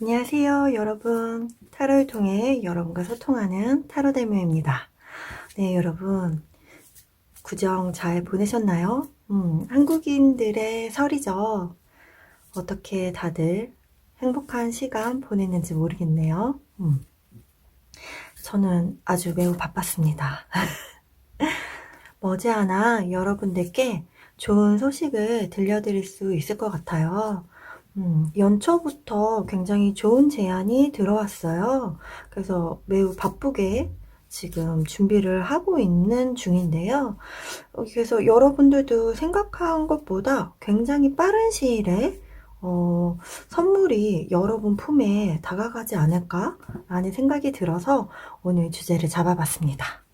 안녕하세요, 여러분. 타로를 통해 여러분과 소통하는 타로대묘입니다. 네, 여러분. 구정 잘 보내셨나요? 한국인들의 설이죠. 어떻게 다들 행복한 시간 보냈는지 모르겠네요. 저는 아주 매우 바빴습니다. 머지않아 여러분들께 좋은 소식을 들려드릴 수 있을 것 같아요. 연초부터 굉장히 좋은 제안이 들어왔어요. 그래서 매우 바쁘게 지금 준비를 하고 있는 중인데요. 그래서 여러분들도 생각한 것보다 굉장히 빠른 시일에 선물이 여러분 품에 다가가지 않을까라는 생각이 들어서 오늘 주제를 잡아봤습니다.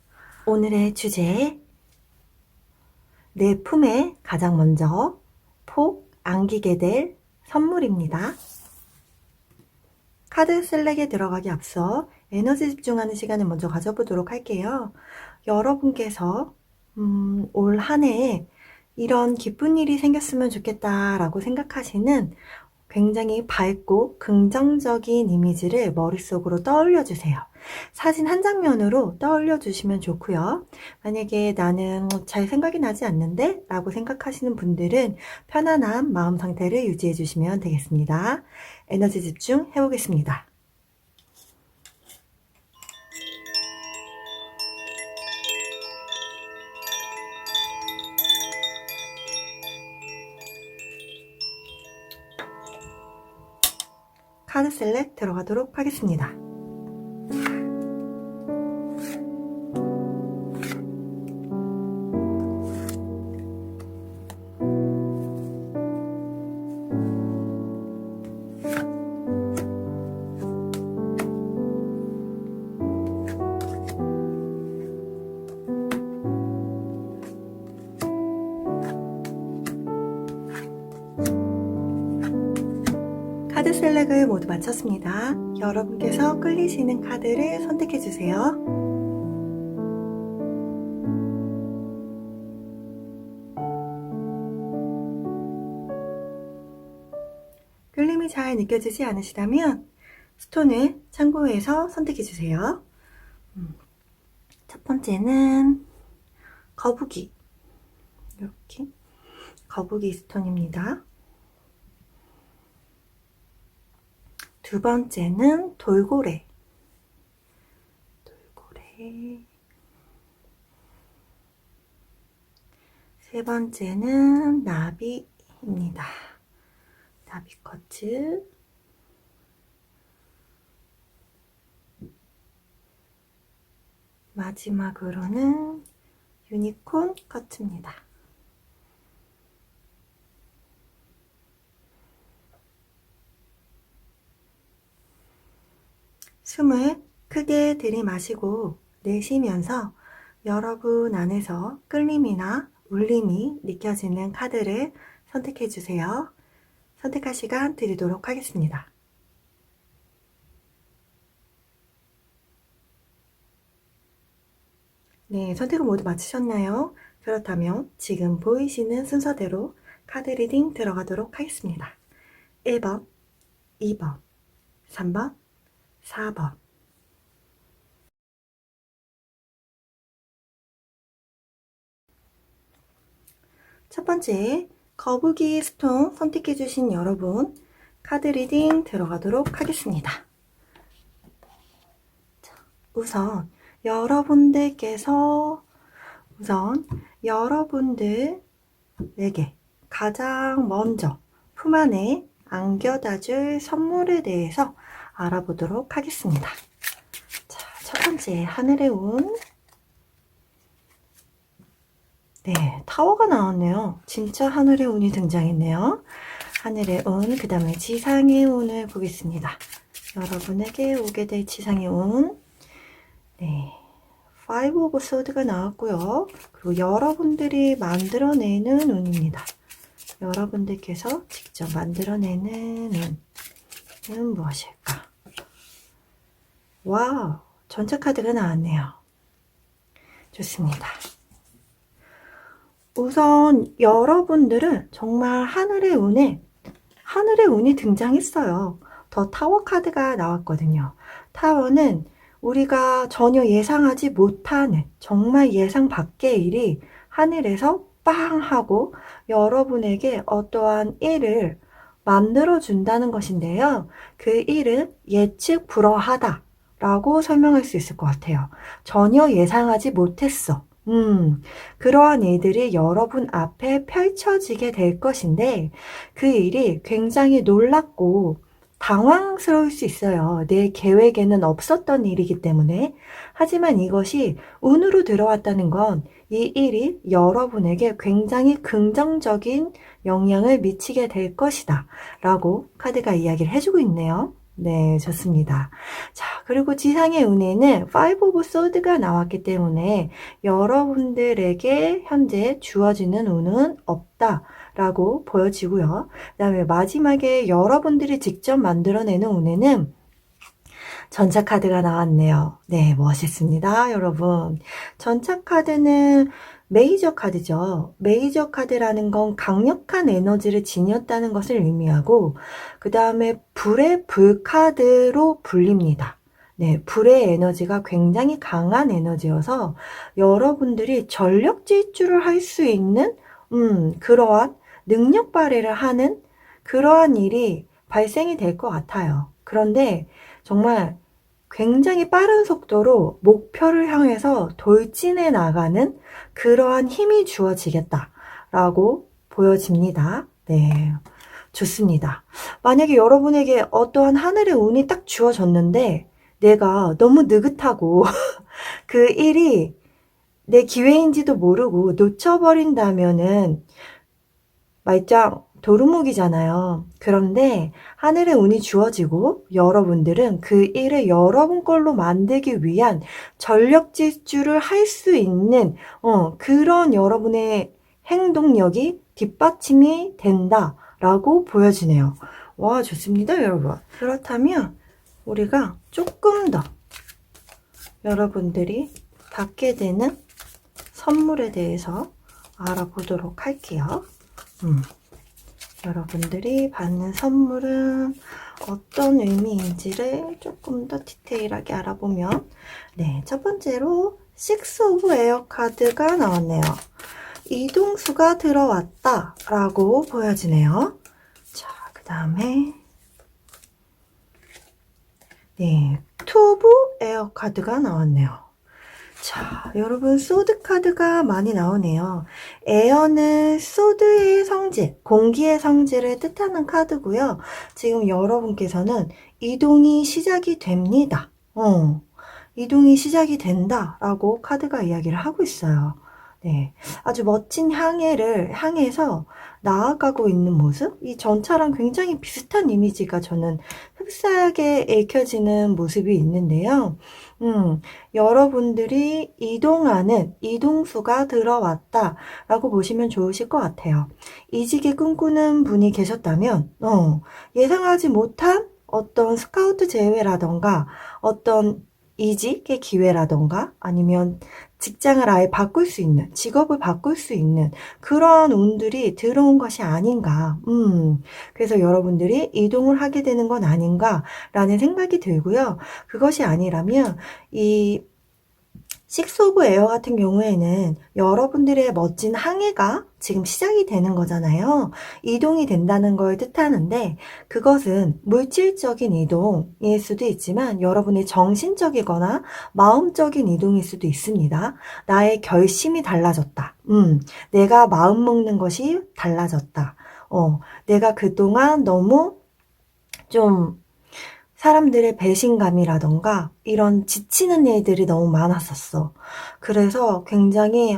오늘의 주제, 내 품에 가장 먼저 폭 안기게 될 선물입니다. 카드 슬랙에 들어가기 앞서 에너지 집중하는 시간을 먼저 가져보도록 할게요. 여러분께서 올 한 해에 이런 기쁜 일이 생겼으면 좋겠다라고 생각하시는 굉장히 밝고 긍정적인 이미지를 머릿속으로 떠올려 주세요. 사진 한 장면으로 떠올려 주시면 좋고요. 만약에 나는 잘 생각이 나지 않는데 라고 생각하시는 분들은 편안한 마음 상태를 유지해 주시면 되겠습니다. 에너지 집중 해보겠습니다. 카드 셀렉 들어가도록 하겠습니다. 카드 셀렉을 모두 마쳤습니다. 여러분께서 끌리시는 카드를 선택해 주세요. 끌림이 잘 느껴지지 않으시다면 스톤을 참고해서 선택해 주세요. 첫 번째는 거북이, 이렇게 거북이 스톤입니다. 두 번째는 돌고래, 세 번째는 나비입니다. 나비 쿼츠, 마지막으로는 유니콘 쿼츠입니다. 숨을 크게 들이마시고 내쉬면서 여러분 안에서 끌림이나 울림이 느껴지는 카드를 선택해 주세요. 선택할 시간 드리도록 하겠습니다. 네, 선택을 모두 마치셨나요? 그렇다면 지금 보이시는 순서대로 카드 리딩 들어가도록 하겠습니다. 1번, 2번, 3번, 4번. 첫 번째, 거북이 스톤 선택해주신 여러분, 카드 리딩 들어가도록 하겠습니다. 자, 우선 여러분들에게 가장 먼저 품 안에 안겨다 줄 선물에 대해서 알아보도록 하겠습니다. 자, 첫 번째, 하늘의 운. 네, 타워가 나왔네요. 진짜 하늘의 운이 등장했네요. 하늘의 운, 그 다음에 지상의 운을 보겠습니다. 여러분에게 오게 될 지상의 운. 네, 5 오브 소드가 나왔고요. 그리고 여러분들이 만들어내는 운입니다. 여러분들께서 직접 만들어내는 운은 무엇일까? 와우, 전체 카드가 나왔네요. 좋습니다. 우선 여러분들은 정말 하늘의 운이 등장했어요. 더 타워 카드가 나왔거든요. 타워는 우리가 전혀 예상하지 못하는 정말 예상 밖의 일이 하늘에서 빵 하고 여러분에게 어떠한 일을 만들어 준다는 것인데요. 그 일은 예측 불허하다 라고 설명할 수 있을 것 같아요. 전혀 예상하지 못했어. 그러한 일들이 여러분 앞에 펼쳐지게 될 것인데 그 일이 굉장히 놀랍고 당황스러울 수 있어요. 내 계획에는 없었던 일이기 때문에. 하지만 이것이 운으로 들어왔다는 건 이 일이 여러분에게 굉장히 긍정적인 영향을 미치게 될 것이다 라고 카드가 이야기를 해주고 있네요. 네, 좋습니다. 자, 그리고 지상의 운에는 5 오브 소드가 나왔기 때문에 여러분들에게 현재 주어지는 운은 없다 라고 보여지고요. 그 다음에 마지막에 여러분들이 직접 만들어내는 운에는 전차 카드가 나왔네요. 네, 멋있습니다, 여러분. 전차 카드는 메이저 카드죠. 메이저 카드라는 건 강력한 에너지를 지녔다는 것을 의미하고 그 다음에 불의 불 카드로 불립니다. 네, 불의 에너지가 굉장히 강한 에너지여서 여러분들이 전력 질주를 할 수 있는 그러한 능력 발휘를 하는 그러한 일이 발생이 될 것 같아요. 그런데 정말 굉장히 빠른 속도로 목표를 향해서 돌진해 나가는 그러한 힘이 주어지겠다라고 보여집니다. 네, 좋습니다. 만약에 여러분에게 어떠한 하늘의 운이 딱 주어졌는데 내가 너무 느긋하고 그 일이 내 기회인지도 모르고 놓쳐버린다면은 말짱 도루묵이잖아요. 그런데 하늘의 운이 주어지고 여러분들은 그 일을 여러분 걸로 만들기 위한 전력 질주를 할 수 있는 그런 여러분의 행동력이 뒷받침이 된다라고 보여지네요. 와, 좋습니다, 여러분. 그렇다면 우리가 조금 더 여러분들이 받게 되는 선물에 대해서 알아보도록 할게요. 여러분들이 받는 선물은 어떤 의미인지를 조금 더 디테일하게 알아보면 네, 첫 번째로 6 오브 에어 카드가 나왔네요. 이동수가 들어왔다 라고 보여지네요. 자, 그 다음에 네, 2 오브 에어 카드가 나왔네요. 자, 여러분 소드 카드가 많이 나오네요. 에어는 소드의 성질, 공기의 성질을 뜻하는 카드고요. 지금 여러분께서는 이동이 시작이 됩니다. 이동이 시작이 된다 라고 카드가 이야기를 하고 있어요. 네, 아주 멋진 향해를 향해서 나아가고 있는 모습? 이 전차랑 굉장히 비슷한 이미지가 저는 흡사하게 읽혀지는 모습이 있는데요. 여러분들이 이동하는 이동수가 들어왔다 라고 보시면 좋으실 것 같아요. 이직이 꿈꾸는 분이 계셨다면 예상하지 못한 어떤 스카우트 제외라던가 어떤 이직의 기회라던가 아니면 직장을 아예 바꿀 수 있는, 직업을 바꿀 수 있는 그런 운들이 들어온 것이 아닌가. 그래서 여러분들이 이동을 하게 되는 건 아닌가라는 생각이 들고요. 그것이 아니라면 이 6 오브 에어 같은 경우에는 여러분들의 멋진 항해가 지금 시작이 되는 거잖아요. 이동이 된다는 걸 뜻하는데 그것은 물질적인 이동일 수도 있지만 여러분의 정신적이거나 마음적인 이동일 수도 있습니다. 나의 결심이 달라졌다. 내가 마음 먹는 것이 달라졌다. 내가 그동안 너무 좀 사람들의 배신감이라던가 이런 지치는 일들이 너무 많았었어. 그래서 굉장히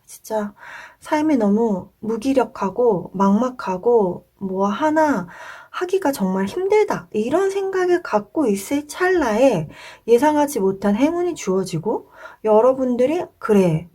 진짜 삶이 너무 무기력하고 막막하고 뭐 하나 하기가 정말 힘들다 이런 생각을 갖고 있을 찰나에 예상하지 못한 행운이 주어지고 여러분들이 그래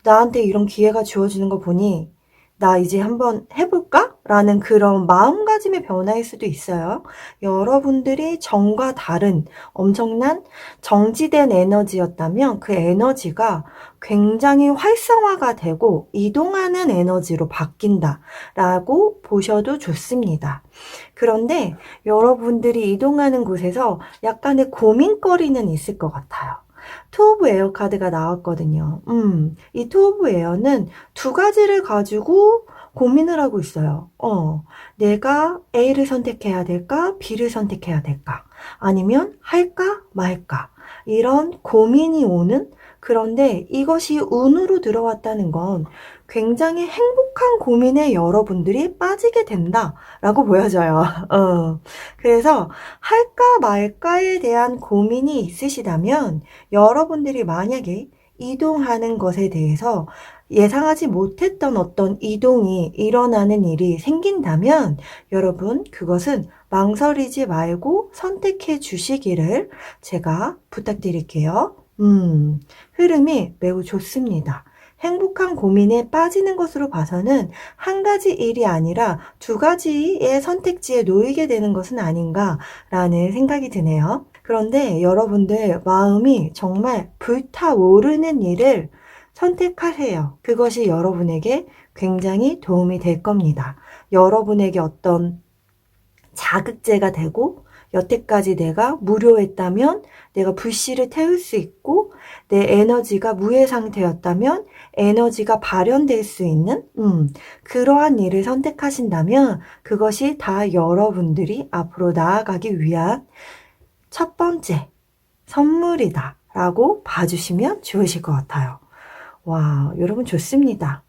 나한테 이런 기회가 주어지는 거 보니 나 이제 한번 해볼까? 라는 그런 마음가짐의 변화일 수도 있어요. 여러분들이 정과 다른 엄청난 정지된 에너지였다면 그 에너지가 굉장히 활성화가 되고 이동하는 에너지로 바뀐다 라고 보셔도 좋습니다. 그런데 여러분들이 이동하는 곳에서 약간의 고민거리는 있을 것 같아요. 투 오브 에어 카드가 나왔거든요. 이 투 오브 에어는 두 가지를 가지고 고민을 하고 있어요. 내가 A를 선택해야 될까? B를 선택해야 될까? 아니면 할까? 말까? 이런 고민이 오는, 그런데 이것이 운으로 들어왔다는 건 굉장히 행복한 고민에 여러분들이 빠지게 된다라고 보여져요. 그래서 할까 말까에 대한 고민이 있으시다면 여러분들이 만약에 이동하는 것에 대해서 예상하지 못했던 어떤 이동이 일어나는 일이 생긴다면 여러분 그것은 망설이지 말고 선택해 주시기를 제가 부탁드릴게요. 흐름이 매우 좋습니다. 행복한 고민에 빠지는 것으로 봐서는 한 가지 일이 아니라 두 가지의 선택지에 놓이게 되는 것은 아닌가라는 생각이 드네요. 그런데 여러분들 마음이 정말 불타오르는 일을 선택하세요. 그것이 여러분에게 굉장히 도움이 될 겁니다. 여러분에게 어떤 자극제가 되고 여태까지 내가 무료했다면 내가 불씨를 태울 수 있고 내 에너지가 무해 상태였다면 에너지가 발현될 수 있는 그러한 일을 선택하신다면 그것이 다 여러분들이 앞으로 나아가기 위한 첫 번째 선물이다 라고 봐주시면 좋으실 것 같아요. 와, 여러분 좋습니다.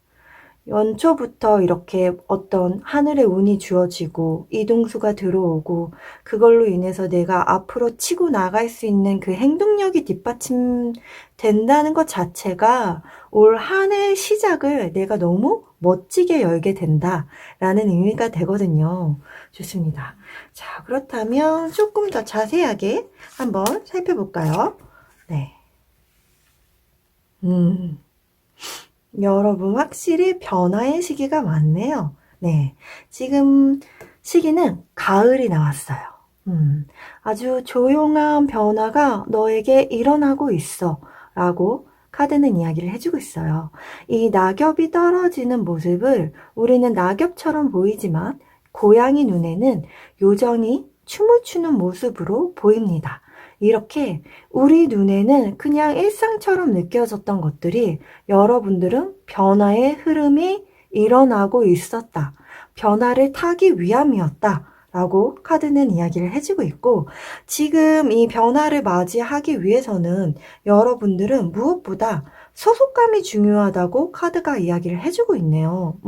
연초부터 이렇게 어떤 하늘의 운이 주어지고 이동수가 들어오고 그걸로 인해서 내가 앞으로 치고 나갈 수 있는 그 행동력이 뒷받침된다는 것 자체가 올 한 해의 시작을 내가 너무 멋지게 열게 된다라는 의미가 되거든요. 좋습니다. 자, 그렇다면 조금 더 자세하게 한번 살펴볼까요? 네. 여러분 확실히 변화의 시기가 많네요. 네, 지금 시기는 가을이 나왔어요. 아주 조용한 변화가 너에게 일어나고 있어 라고 카드는 이야기를 해주고 있어요. 이 낙엽이 떨어지는 모습을 우리는 낙엽처럼 보이지만 고양이 눈에는 요정이 춤을 추는 모습으로 보입니다. 이렇게 우리 눈에는 그냥 일상처럼 느껴졌던 것들이 여러분들은 변화의 흐름이 일어나고 있었다. 변화를 타기 위함이었다. 라고 카드는 이야기를 해주고 있고 지금 이 변화를 맞이하기 위해서는 여러분들은 무엇보다 소속감이 중요하다고 카드가 이야기를 해주고 있네요.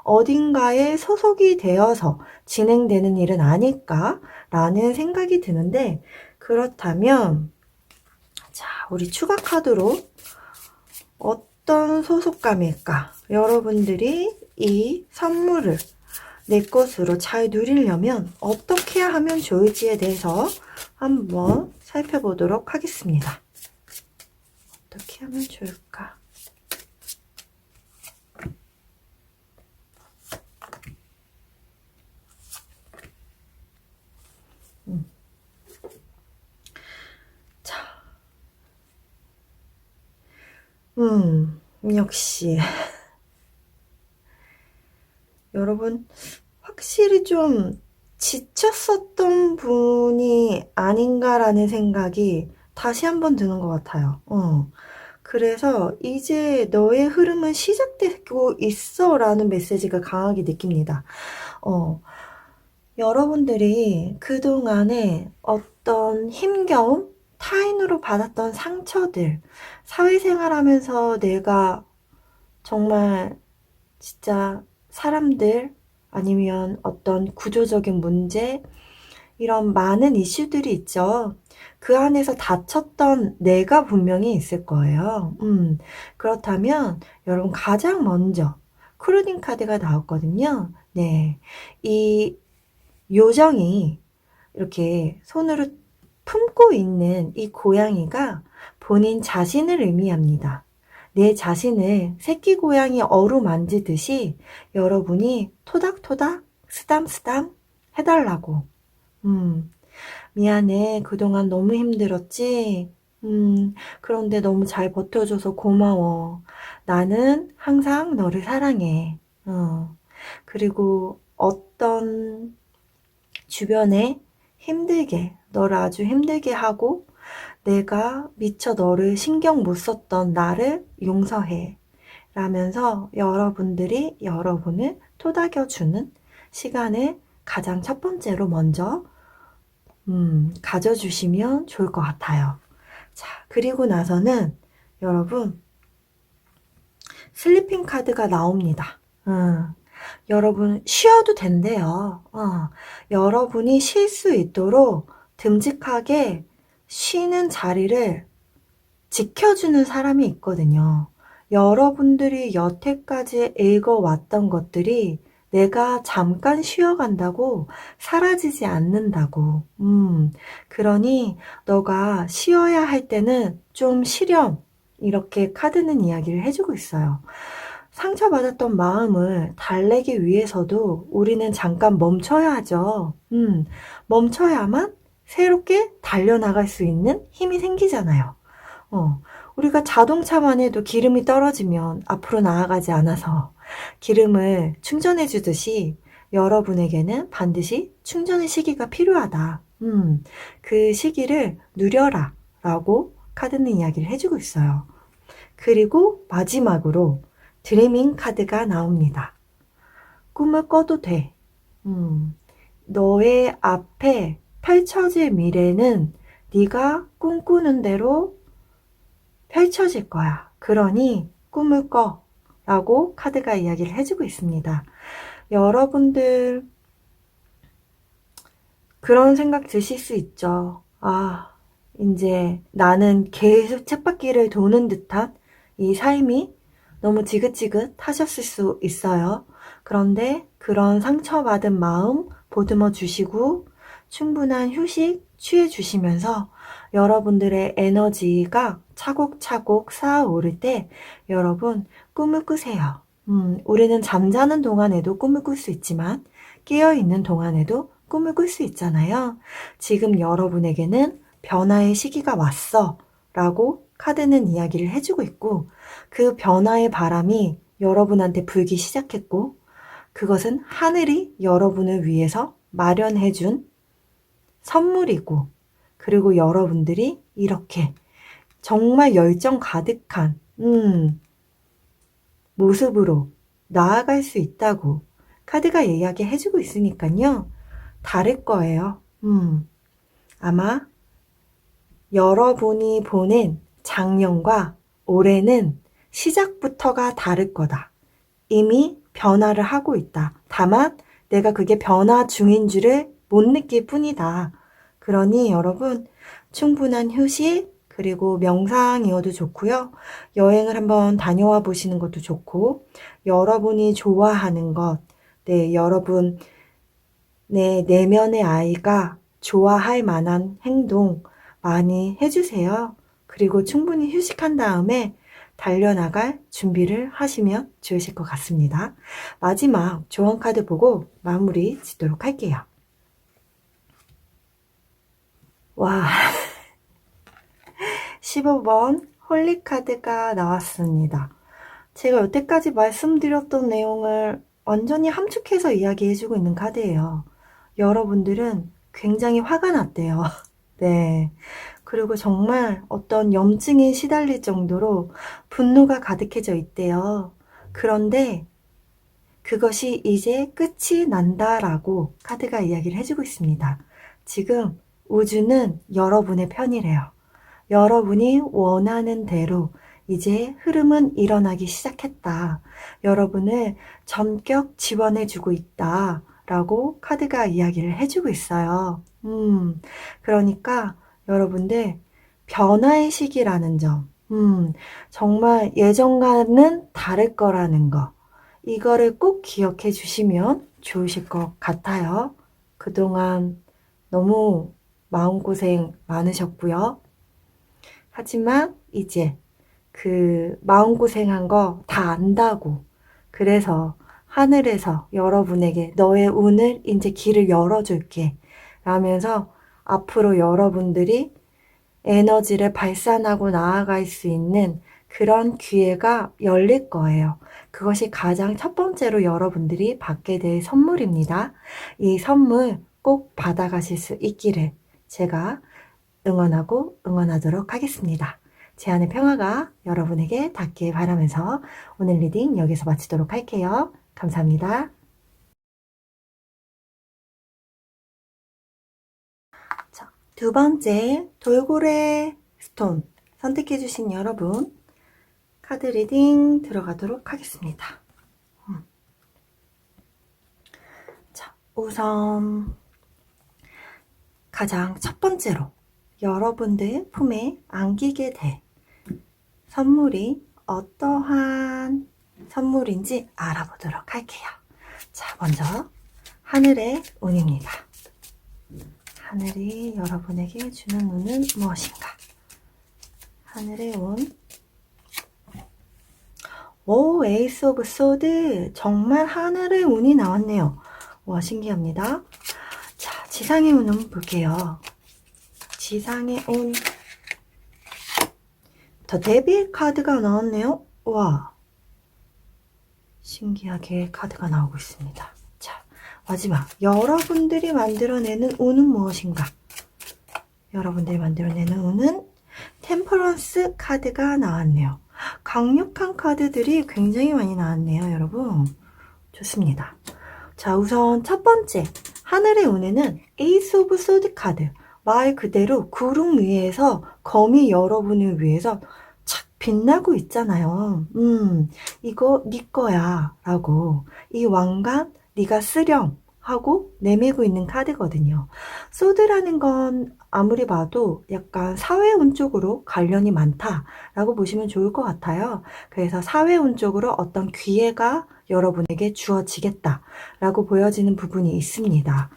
어딘가에 소속이 되어서 진행되는 일은 아닐까라는 생각이 드는데 그렇다면 자, 우리 추가 카드로 어떤 소속감일까? 여러분들이 이 선물을 내 것으로 잘 누리려면 어떻게 하면 좋을지에 대해서 한번 살펴보도록 하겠습니다. 어떻게 하면 좋을까? 자, 역시 여러분 확실히 좀 지쳤었던 분이 아닌가라는 생각이 다시 한번 드는 것 같아요. 그래서 이제 너의 흐름은 시작되고 있어 라는 메시지가 강하게 느낍니다. 여러분들이 그동안에 어떤 힘겨움, 타인으로 받았던 상처들, 사회생활 하면서 내가 정말 진짜 사람들 아니면 어떤 구조적인 문제 이런 많은 이슈들이 있죠. 그 안에서 다쳤던 내가 분명히 있을 거예요. 그렇다면 여러분 가장 먼저 크루딩 카드가 나왔거든요. 네, 이 요정이 이렇게 손으로 품고 있는 이 고양이가 본인 자신을 의미합니다. 내 자신을 새끼 고양이 어루만지듯이 여러분이 토닥토닥 쓰담쓰담 해달라고. 미안해. 그동안 너무 힘들었지? 그런데 너무 잘 버텨줘서 고마워. 나는 항상 너를 사랑해. 그리고 어떤 주변에 너를 아주 힘들게 하고 내가 미처 너를 신경 못 썼던 나를 용서해. 라면서 여러분들이 여러분을 토닥여주는 시간을 가장 첫 번째로 먼저 가져주시면 좋을 것 같아요. 자, 그리고 나서는 여러분 슬리핑 카드가 나옵니다. 여러분 쉬어도 된대요. 여러분이 쉴 수 있도록 듬직하게 쉬는 자리를 지켜주는 사람이 있거든요. 여러분들이 여태까지 읽어왔던 것들이 내가 잠깐 쉬어간다고 사라지지 않는다고. 그러니 너가 쉬어야 할 때는 좀 쉬렴. 이렇게 카드는 이야기를 해주고 있어요. 상처받았던 마음을 달래기 위해서도 우리는 잠깐 멈춰야 하죠. 멈춰야만 새롭게 달려나갈 수 있는 힘이 생기잖아요. 우리가 자동차만 해도 기름이 떨어지면 앞으로 나아가지 않아서 기름을 충전해 주듯이 여러분에게는 반드시 충전의 시기가 필요하다. 그 시기를 누려라 라고 카드는 이야기를 해주고 있어요. 그리고 마지막으로 드리밍 카드가 나옵니다. 꿈을 꿔도 돼. 너의 앞에 펼쳐질 미래는 네가 꿈꾸는 대로 펼쳐질 거야. 그러니 꿈을 꿔 라고 카드가 이야기를 해주고 있습니다. 여러분들 그런 생각 드실 수 있죠. 이제 나는 계속 쳇바퀴를 도는 듯한 이 삶이 너무 지긋지긋하셨을 수 있어요. 그런데 그런 상처받은 마음 보듬어 주시고 충분한 휴식 취해 주시면서 여러분들의 에너지가 차곡차곡 쌓아오를 때 여러분 꿈을 꾸세요. 우리는 잠자는 동안에도 꿈을 꿀 수 있지만 깨어있는 동안에도 꿈을 꿀 수 있잖아요. 지금 여러분에게는 변화의 시기가 왔어 라고 카드는 이야기를 해주고 있고 그 변화의 바람이 여러분한테 불기 시작했고 그것은 하늘이 여러분을 위해서 마련해준 선물이고 그리고 여러분들이 이렇게 정말 열정 가득한 모습으로 나아갈 수 있다고 카드가 이야기해주고 있으니까요. 다를 거예요. 아마 여러분이 보낸 작년과 올해는 시작부터가 다를 거다. 이미 변화를 하고 있다. 다만 내가 그게 변화 중인 줄을 못 느낄 뿐이다. 그러니 여러분 충분한 휴식 그리고 명상이어도 좋고요. 여행을 한번 다녀와 보시는 것도 좋고 여러분이 좋아하는 것, 여러분 내 내면의 아이가 좋아할 만한 행동 많이 해주세요. 그리고 충분히 휴식한 다음에 달려나갈 준비를 하시면 좋으실 것 같습니다. 마지막 조언 카드 보고 마무리 짓도록 할게요. 와, 15번 홀리 카드가 나왔습니다. 제가 여태까지 말씀드렸던 내용을 완전히 함축해서 이야기해주고 있는 카드예요. 여러분들은 굉장히 화가 났대요. 네. 그리고 정말 어떤 염증에 시달릴 정도로 분노가 가득해져 있대요. 그런데 그것이 이제 끝이 난다라고 카드가 이야기를 해주고 있습니다. 지금 우주는 여러분의 편이래요. 여러분이 원하는 대로 이제 흐름은 일어나기 시작했다. 여러분을 전격 지원해주고 있다. 라고 카드가 이야기를 해주고 있어요. 그러니까 여러분들 변화의 시기라는 점, 정말 예전과는 다를 거라는 거, 이거를 꼭 기억해 주시면 좋으실 것 같아요. 그동안 너무 마음고생 많으셨고요. 하지만 이제 그 마음고생한 거 다 안다고. 그래서 하늘에서 여러분에게 너의 운을 이제 길을 열어줄게 라면서 앞으로 여러분들이 에너지를 발산하고 나아갈 수 있는 그런 기회가 열릴 거예요. 그것이 가장 첫 번째로 여러분들이 받게 될 선물입니다. 이 선물 꼭 받아가실 수 있기를 제가 응원하도록 하겠습니다. 제안의 평화가 여러분에게 닿길 바라면서 오늘 리딩 여기서 마치도록 할게요. 감사합니다. 자, 두 번째 돌고래 스톤 선택해주신 여러분 카드 리딩 들어가도록 하겠습니다. 자, 우선 가장 첫 번째로 여러분들 품에 안기게 될 선물이 어떠한 선물인지 알아보도록 할게요. 자, 먼저 하늘의 운입니다. 하늘이 여러분에게 주는 운은 무엇인가? 하늘의 운. 오, 에이스 오브 소드. 정말 하늘의 운이 나왔네요. 와, 신기합니다. 자, 지상의 운은 볼게요. 지상의 운. 더 데빌 카드가 나왔네요. 와, 신기하게 카드가 나오고 있습니다. 자, 마지막 여러분들이 만들어내는 운은 무엇인가? 여러분들이 만들어내는 운은 템퍼런스 카드가 나왔네요. 강력한 카드들이 굉장히 많이 나왔네요, 여러분. 좋습니다. 자, 우선 첫 번째 하늘의 운에는 에이스 오브 소드 카드. 말 그대로 구름 위에서 검이 여러분을 위해서 착 빛나고 있잖아요. 이거 네 거야 라고. 이 왕관 네가 쓰렴 하고 내밀고 있는 카드거든요. 소드라는 건 아무리 봐도 약간 사회운 쪽으로 관련이 많다라고 보시면 좋을 것 같아요. 그래서 사회운 쪽으로 어떤 기회가 여러분에게 주어지겠다라고 보여지는 부분이 있습니다.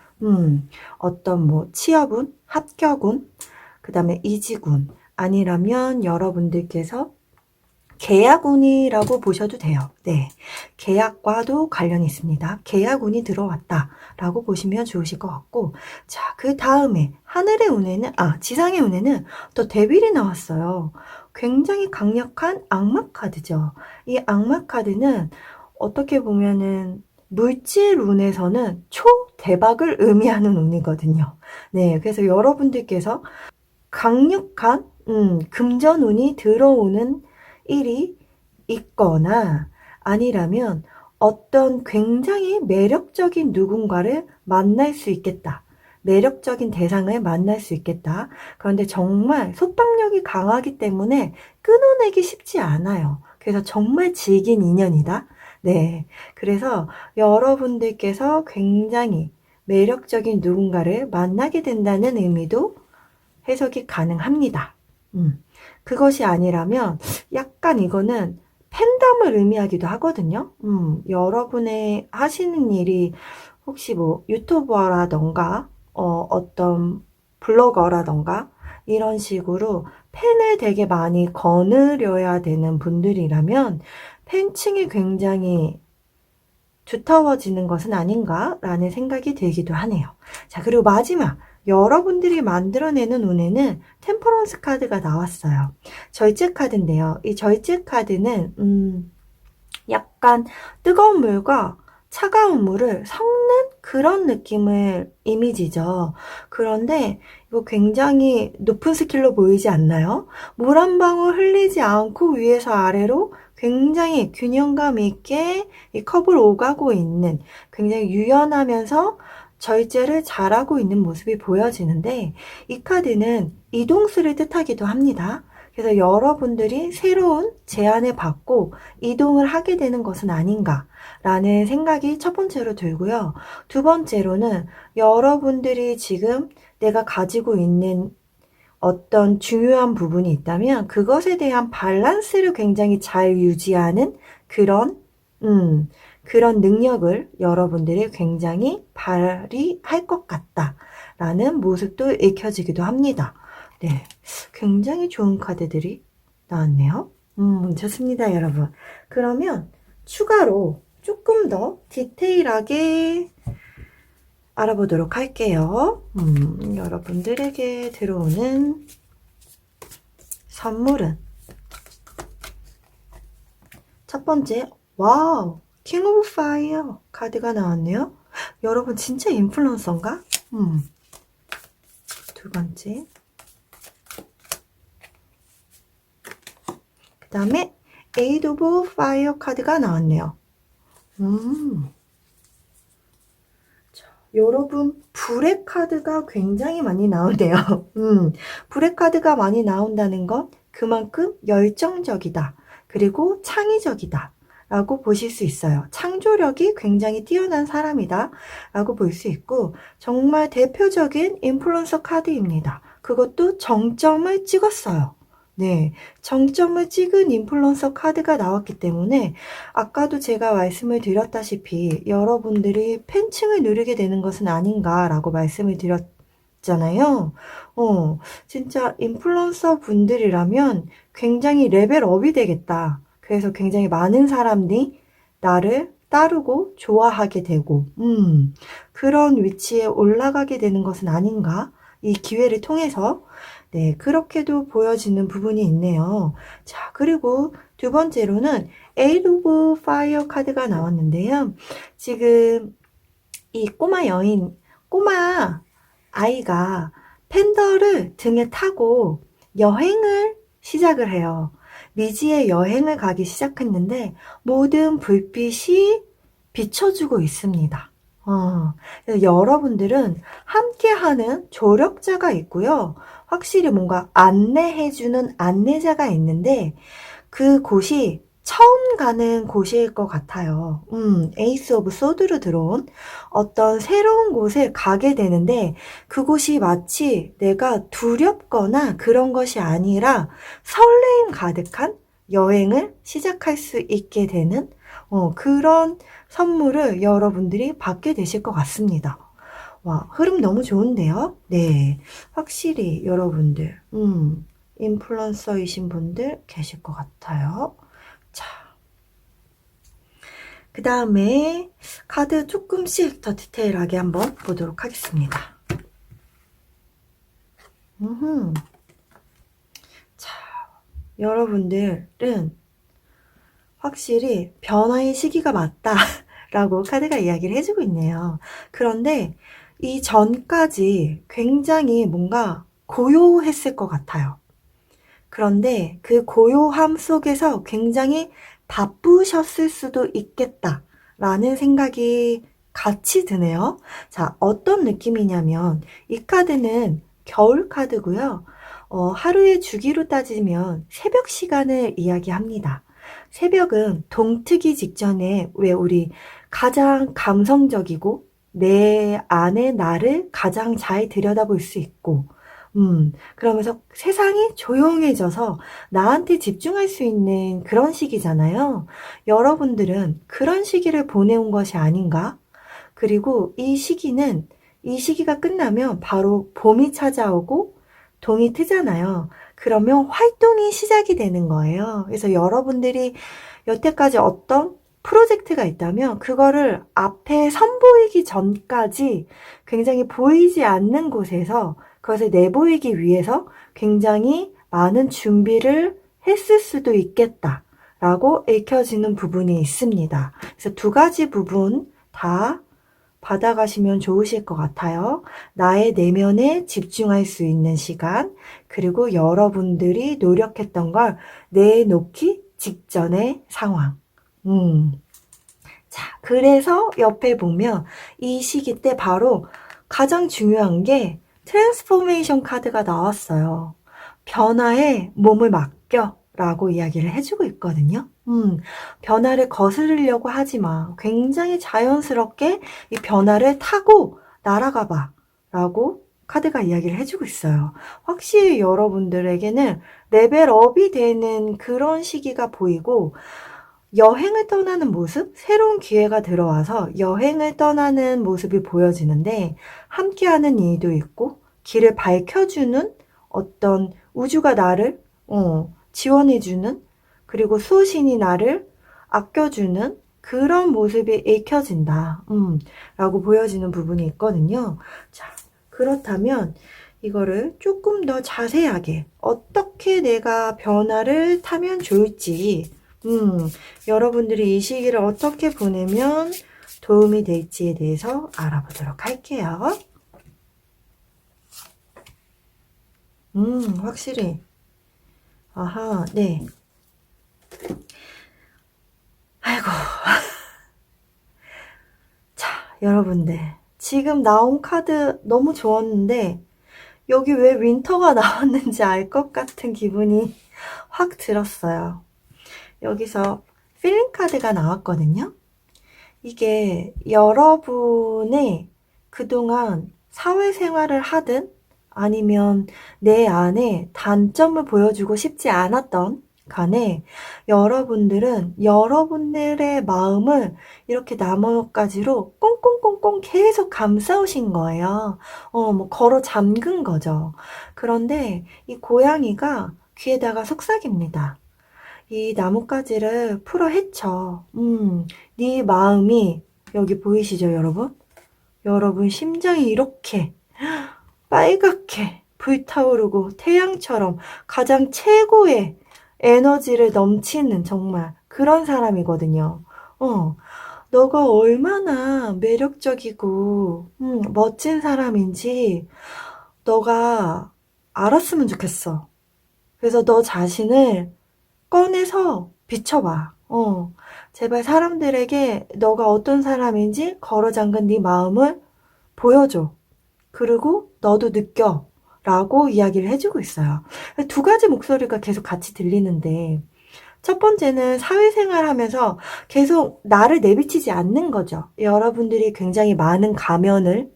어떤 뭐 취업운, 합격운, 그 다음에 이직운, 아니라면 여러분들께서 계약운이라고 보셔도 돼요. 네, 계약과도 관련이 있습니다. 계약운이 들어왔다라고 보시면 좋으실 것 같고, 자, 그 다음에 하늘의 운에는, 지상의 운에는 또 데빌이 나왔어요. 굉장히 강력한 악마 카드죠. 이 악마 카드는 어떻게 보면은 물질 운에서는 초대박을 의미하는 운이거든요. 네, 그래서 여러분들께서 강력한 금전운이 들어오는 일이 있거나 아니라면 어떤 굉장히 매력적인 누군가를 만날 수 있겠다. 매력적인 대상을 만날 수 있겠다. 그런데 정말 속박력이 강하기 때문에 끊어내기 쉽지 않아요. 그래서 정말 질긴 인연이다. 네. 그래서 여러분들께서 굉장히 매력적인 누군가를 만나게 된다는 의미도 해석이 가능합니다. 그것이 아니라면 약간 이거는 팬덤을 의미하기도 하거든요. 여러분의 하시는 일이 혹시 뭐 유튜버라던가 어떤 블로거라던가 이런 식으로 팬을 되게 많이 거느려야 되는 분들이라면 팬층이 굉장히 두터워지는 것은 아닌가라는 생각이 들기도 하네요. 자, 그리고 마지막 여러분들이 만들어내는 운에는 템퍼런스 카드가 나왔어요. 절제 카드인데요. 이 절제 카드는 약간 뜨거운 물과 차가운 물을 섞는 그런 느낌을 이미지죠. 그런데 이거 굉장히 높은 스킬로 보이지 않나요? 물 한 방울 흘리지 않고 위에서 아래로 굉장히 균형감 있게 이 컵을 오가고 있는 굉장히 유연하면서 절제를 잘하고 있는 모습이 보여지는데 이 카드는 이동수를 뜻하기도 합니다. 그래서 여러분들이 새로운 제안을 받고 이동을 하게 되는 것은 아닌가라는 생각이 첫 번째로 들고요. 두 번째로는 여러분들이 지금 내가 가지고 있는 어떤 중요한 부분이 있다면 그것에 대한 밸런스를 굉장히 잘 유지하는 그런 능력을 여러분들이 굉장히 발휘할 것 같다라는 모습도 읽혀지기도 합니다. 네, 굉장히 좋은 카드들이 나왔네요. 좋습니다, 여러분. 그러면 추가로 조금 더 디테일하게 알아보도록 할게요. 여러분들에게 들어오는 선물은 첫 번째, 와우, 킹 오브 파이어 카드가 나왔네요. 여러분 진짜 인플루언서인가? 두 번째, 그 다음에 에이드 오브 파이어 카드가 나왔네요. 여러분 불의 카드가 굉장히 많이 나오네요. 불의 카드가 많이 나온다는 건 그만큼 열정적이다. 그리고 창의적이다. 라고 보실 수 있어요. 창조력이 굉장히 뛰어난 사람이다. 라고 볼 수 있고 정말 대표적인 인플루언서 카드입니다. 그것도 정점을 찍었어요. 네, 정점을 찍은 인플루언서 카드가 나왔기 때문에 아까도 제가 말씀을 드렸다시피 여러분들이 팬층을 누리게 되는 것은 아닌가라고 말씀을 드렸잖아요. 진짜 인플루언서 분들이라면 굉장히 레벨업이 되겠다. 그래서 굉장히 많은 사람들이 나를 따르고 좋아하게 되고 그런 위치에 올라가게 되는 것은 아닌가? 이 기회를 통해서 네, 그렇게도 보여지는 부분이 있네요. 자, 그리고 두 번째로는 에이드 오브 파이어 카드가 나왔는데요. 지금 이 꼬마 아이가 팬더를 등에 타고 여행을 시작을 해요. 미지의 여행을 가기 시작했는데 모든 불빛이 비춰주고 있습니다. 여러분들은 함께하는 조력자가 있고요. 확실히 뭔가 안내해주는 안내자가 있는데 그곳이 처음 가는 곳일 것 같아요. 에이스 오브 소드로 들어온 어떤 새로운 곳을 가게 되는데 그곳이 마치 내가 두렵거나 그런 것이 아니라 설레임 가득한 여행을 시작할 수 있게 되는 그런 선물을 여러분들이 받게 되실 것 같습니다. 와, 흐름 너무 좋은데요? 네, 확실히 여러분들, 인플루언서이신 분들 계실 것 같아요. 자, 그 다음에 카드 조금씩 더 디테일하게 한번 보도록 하겠습니다. 자, 여러분들은 확실히 변화의 시기가 맞다라고 카드가 이야기를 해주고 있네요. 그런데 이 전까지 굉장히 뭔가 고요했을 것 같아요. 그런데 그 고요함 속에서 굉장히 바쁘셨을 수도 있겠다라는 생각이 같이 드네요. 자, 어떤 느낌이냐면 이 카드는 겨울 카드고요. 하루의 주기로 따지면 새벽 시간을 이야기합니다. 새벽은 동트기 직전에 왜 우리 가장 감성적이고 내 안의 나를 가장 잘 들여다볼 수 있고 그러면서 세상이 조용해져서 나한테 집중할 수 있는 그런 시기잖아요. 여러분들은 그런 시기를 보내온 것이 아닌가? 그리고 이 시기가 끝나면 바로 봄이 찾아오고 동이 트잖아요. 그러면 활동이 시작이 되는 거예요. 그래서 여러분들이 여태까지 어떤 프로젝트가 있다면 그거를 앞에 선보이기 전까지 굉장히 보이지 않는 곳에서 그것을 내보이기 위해서 굉장히 많은 준비를 했을 수도 있겠다라고 읽혀지는 부분이 있습니다. 그래서 두 가지 부분 다 받아가시면 좋으실 것 같아요. 나의 내면에 집중할 수 있는 시간, 그리고 여러분들이 노력했던 걸 내놓기 직전의 상황. 자, 그래서 옆에 보면 이 시기 때 바로 가장 중요한 게 트랜스포메이션 카드가 나왔어요. 변화에 몸을 맡겨 라고 이야기를 해주고 있거든요. 변화를 거스르려고 하지 마. 굉장히 자연스럽게 이 변화를 타고 날아가 봐 라고 카드가 이야기를 해주고 있어요. 확실히 여러분들에게는 레벨업이 되는 그런 시기가 보이고 여행을 떠나는 모습, 새로운 기회가 들어와서 여행을 떠나는 모습이 보여지는데 함께하는 일도 있고 길을 밝혀주는 어떤 우주가 나를 지원해주는 그리고 수신이 나를 아껴주는 그런 모습이 읽혀진다. 라고 보여지는 부분이 있거든요. 자, 그렇다면 이거를 조금 더 자세하게 어떻게 내가 변화를 타면 좋을지, 여러분들이 이 시기를 어떻게 보내면 도움이 될지에 대해서 알아보도록 할게요. 확실히. 아하, 네. 아이고. 자, 여러분들. 지금 나온 카드 너무 좋았는데, 여기 왜 윈터가 나왔는지 알 것 같은 기분이 확 들었어요. 여기서 필링 카드가 나왔거든요. 이게 여러분의 그동안 사회생활을 하든 아니면 내 안에 단점을 보여주고 싶지 않았던 간에 여러분들은 여러분들의 마음을 이렇게 나뭇가지로 꽁꽁꽁꽁 계속 감싸오신 거예요. 뭐 걸어 잠근 거죠. 그런데 이 고양이가 귀에다가 속삭입니다. 이 나뭇가지를 풀어 헤쳐. 네 마음이 여기 보이시죠, 여러분? 여러분 심장이 이렇게 빨갛게 불타오르고 태양처럼 가장 최고의 에너지를 넘치는 정말 그런 사람이거든요. 너가 얼마나 매력적이고 멋진 사람인지 너가 알았으면 좋겠어. 그래서 너 자신을 꺼내서 비춰봐. 제발 사람들에게 너가 어떤 사람인지 걸어 잠근 네 마음을 보여줘. 그리고 너도 느껴. 라고 이야기를 해주고 있어요. 두 가지 목소리가 계속 같이 들리는데, 첫 번째는 사회생활 하면서 계속 나를 내비치지 않는 거죠. 여러분들이 굉장히 많은 가면을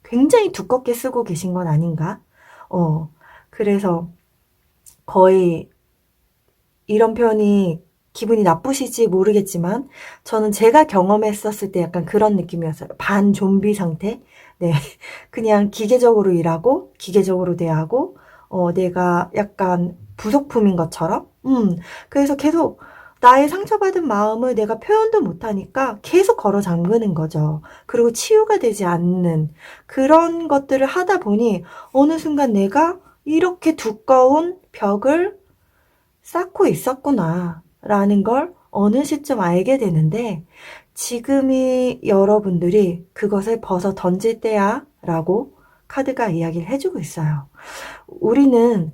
굉장히 두껍게 쓰고 계신 건 아닌가? 그래서 거의 이런 표현이 기분이 나쁘실지 모르겠지만 저는 제가 경험했었을 때 약간 그런 느낌이었어요. 반 좀비 상태. 네. 그냥 기계적으로 일하고 기계적으로 대하고 내가 약간 부속품인 것처럼. 그래서 계속 나의 상처받은 마음을 내가 표현도 못하니까 계속 걸어 잠그는 거죠. 그리고 치유가 되지 않는 그런 것들을 하다 보니 어느 순간 내가 이렇게 두꺼운 벽을 쌓고 있었구나 라는 걸 어느 시점 알게 되는데 지금이 여러분들이 그것을 벗어 던질 때야 라고 카드가 이야기를 해주고 있어요. 우리는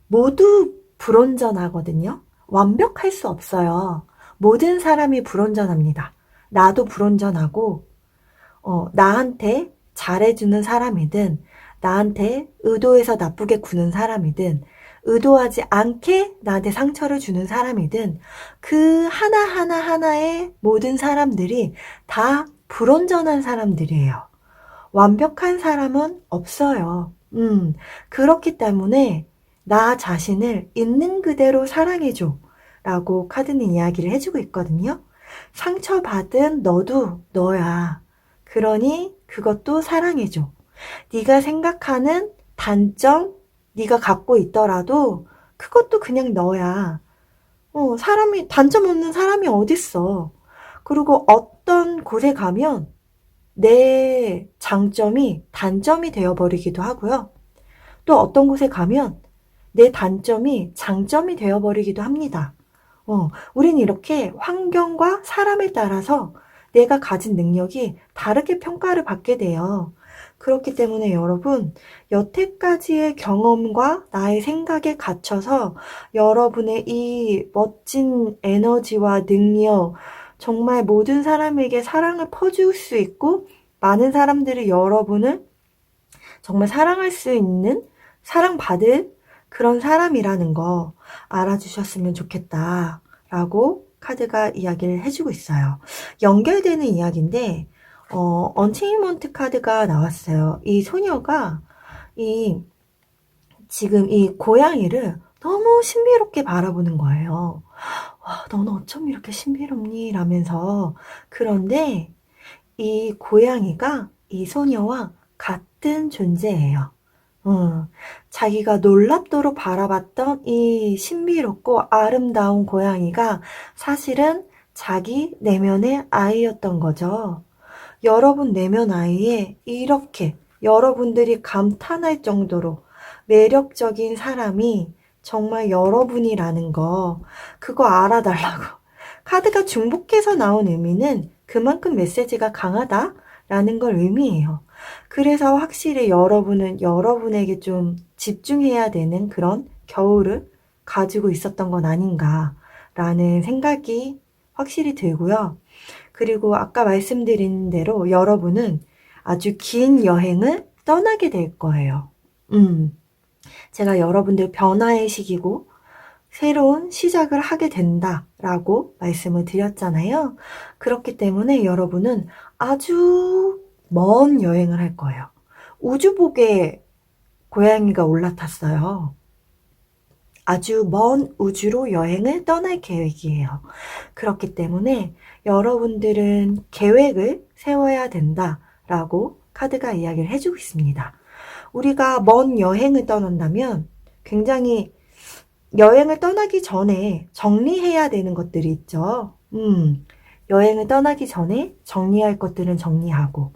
모두 불완전하거든요. 완벽할 수 없어요. 모든 사람이 불완전합니다. 나도 불완전하고 나한테 잘해주는 사람이든 나한테 의도해서 나쁘게 구는 사람이든 의도하지 않게 나한테 상처를 주는 사람이든 그 하나하나하나의 모든 사람들이 다 불완전한 사람들이에요. 완벽한 사람은 없어요. 그렇기 때문에 나 자신을 있는 그대로 사랑해줘 라고 카드는 이야기를 해주고 있거든요. 상처받은 너도 너야. 그러니 그것도 사랑해줘. 네가 생각하는 단점, 네가 갖고 있더라도 그것도 그냥 너야. 사람이 단점 없는 사람이 어딨어. 그리고 어떤 곳에 가면 내 장점이 단점이 되어버리기도 하고요. 또 어떤 곳에 가면 내 단점이 장점이 되어버리기도 합니다. 우리는 이렇게 환경과 사람에 따라서 내가 가진 능력이 다르게 평가를 받게 돼요. 그렇기 때문에 여러분, 여태까지의 경험과 나의 생각에 갇혀서 여러분의 이 멋진 에너지와 능력, 정말 모든 사람에게 사랑을 퍼줄 수 있고, 많은 사람들이 여러분을 정말 사랑할 수 있는, 사랑받을 그런 사람이라는 거 알아주셨으면 좋겠다. 라고 카드가 이야기를 해주고 있어요. 연결되는 이야기인데, 언체인먼트 카드가 나왔어요. 이 소녀가 지금 이 고양이를 너무 신비롭게 바라보는 거예요. 와, 너는 어쩜 이렇게 신비롭니? 라면서. 그런데 이 고양이가 이 소녀와 같은 존재예요. 자기가 놀랍도록 바라봤던 이 신비롭고 아름다운 고양이가 사실은 자기 내면의 아이였던 거죠. 여러분 내면 아이에 이렇게 여러분들이 감탄할 정도로 매력적인 사람이 정말 여러분이라는 거, 그거 알아달라고. 카드가 중복해서 나온 의미는 그만큼 메시지가 강하다라는 걸 의미해요. 그래서 확실히 여러분은 여러분에게 좀 집중해야 되는 그런 겨울을 가지고 있었던 건 아닌가라는 생각이 확실히 들고요. 그리고 아까 말씀드린 대로 여러분은 아주 긴 여행을 떠나게 될 거예요. 제가 여러분들 변화의 시기고 새로운 시작을 하게 된다라고 말씀을 드렸잖아요. 그렇기 때문에 여러분은 아주 먼 여행을 할 거예요. 우주복에 고양이가 올라탔어요. 아주 먼 우주로 여행을 떠날 계획이에요. 그렇기 때문에 여러분들은 계획을 세워야 된다라고 카드가 이야기를 해주고 있습니다. 우리가 먼 여행을 떠난다면 굉장히 여행을 떠나기 전에 정리해야 되는 것들이 있죠. 여행을 떠나기 전에 정리할 것들은 정리하고,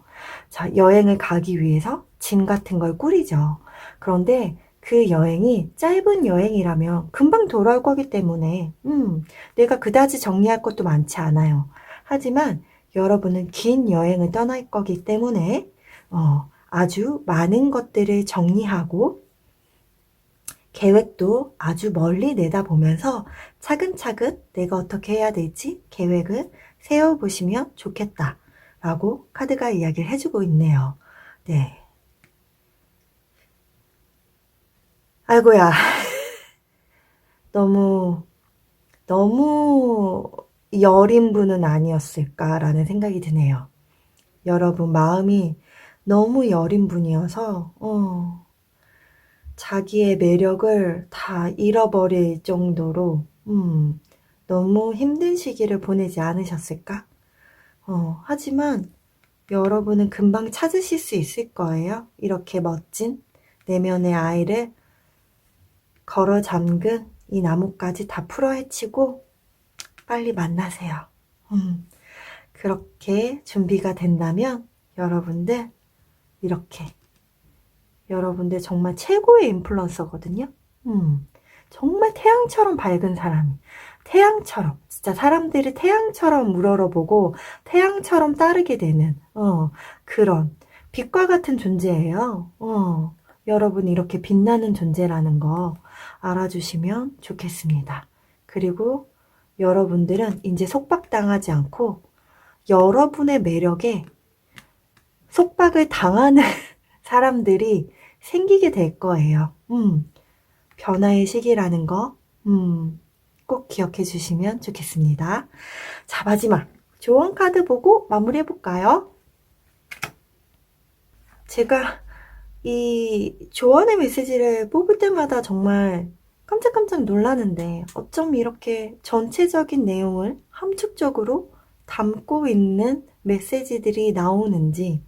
자, 여행을 가기 위해서 짐 같은 걸 꾸리죠. 그런데 그 여행이 짧은 여행이라면 금방 돌아올 거기 때문에, 내가 그다지 정리할 것도 많지 않아요. 하지만 여러분은 긴 여행을 떠날 거기 때문에, 아주 많은 것들을 정리하고, 계획도 아주 멀리 내다보면서 차근차근 내가 어떻게 해야 될지 계획을 세워보시면 좋겠다라고 카드가 이야기를 해주고 있네요. 네. 아이고야. 너무 여린 분은 아니었을까라는 생각이 드네요. 여러분 마음이 너무 여린 분이어서 자기의 매력을 다 잃어버릴 정도로 너무 힘든 시기를 보내지 않으셨을까? 하지만 여러분은 금방 찾으실 수 있을 거예요. 이렇게 멋진 내면의 아이를 걸어 잠근 이 나뭇가지 다 풀어 헤치고 빨리 만나세요. 그렇게 준비가 된다면 여러분들 이렇게 여러분들 정말 최고의 인플루언서거든요. 정말 태양처럼 밝은 사람이 태양처럼 진짜 사람들이 태양처럼 우러러보고 태양처럼 따르게 되는 그런 빛과 같은 존재예요. 여러분이 이렇게 빛나는 존재라는 거 알아주시면 좋겠습니다. 그리고 여러분들은 이제 속박당하지 않고 여러분의 매력에 속박을 당하는 사람들이 생기게 될 거예요. 변화의 시기라는 거, 꼭 기억해 주시면 좋겠습니다. 자, 마지막 조언 카드 보고 마무리해 볼까요? 제가 이 조언의 메시지를 뽑을 때마다 정말 깜짝깜짝 놀라는데 어쩜 이렇게 전체적인 내용을 함축적으로 담고 있는 메시지들이 나오는지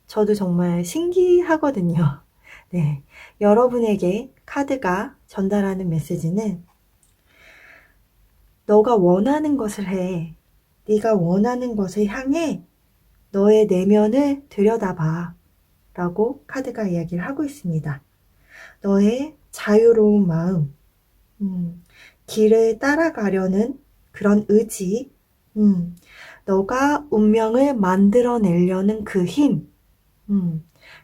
저도 정말 신기하거든요. 네, 여러분에게 카드가 전달하는 메시지는 너가 원하는 것을 해. 네가 원하는 것을 향해 너의 내면을 들여다봐. 라고 카드가 이야기를 하고 있습니다. 너의 자유로운 마음, 길을 따라가려는 그런 의지, 너가 운명을 만들어내려는 그 힘,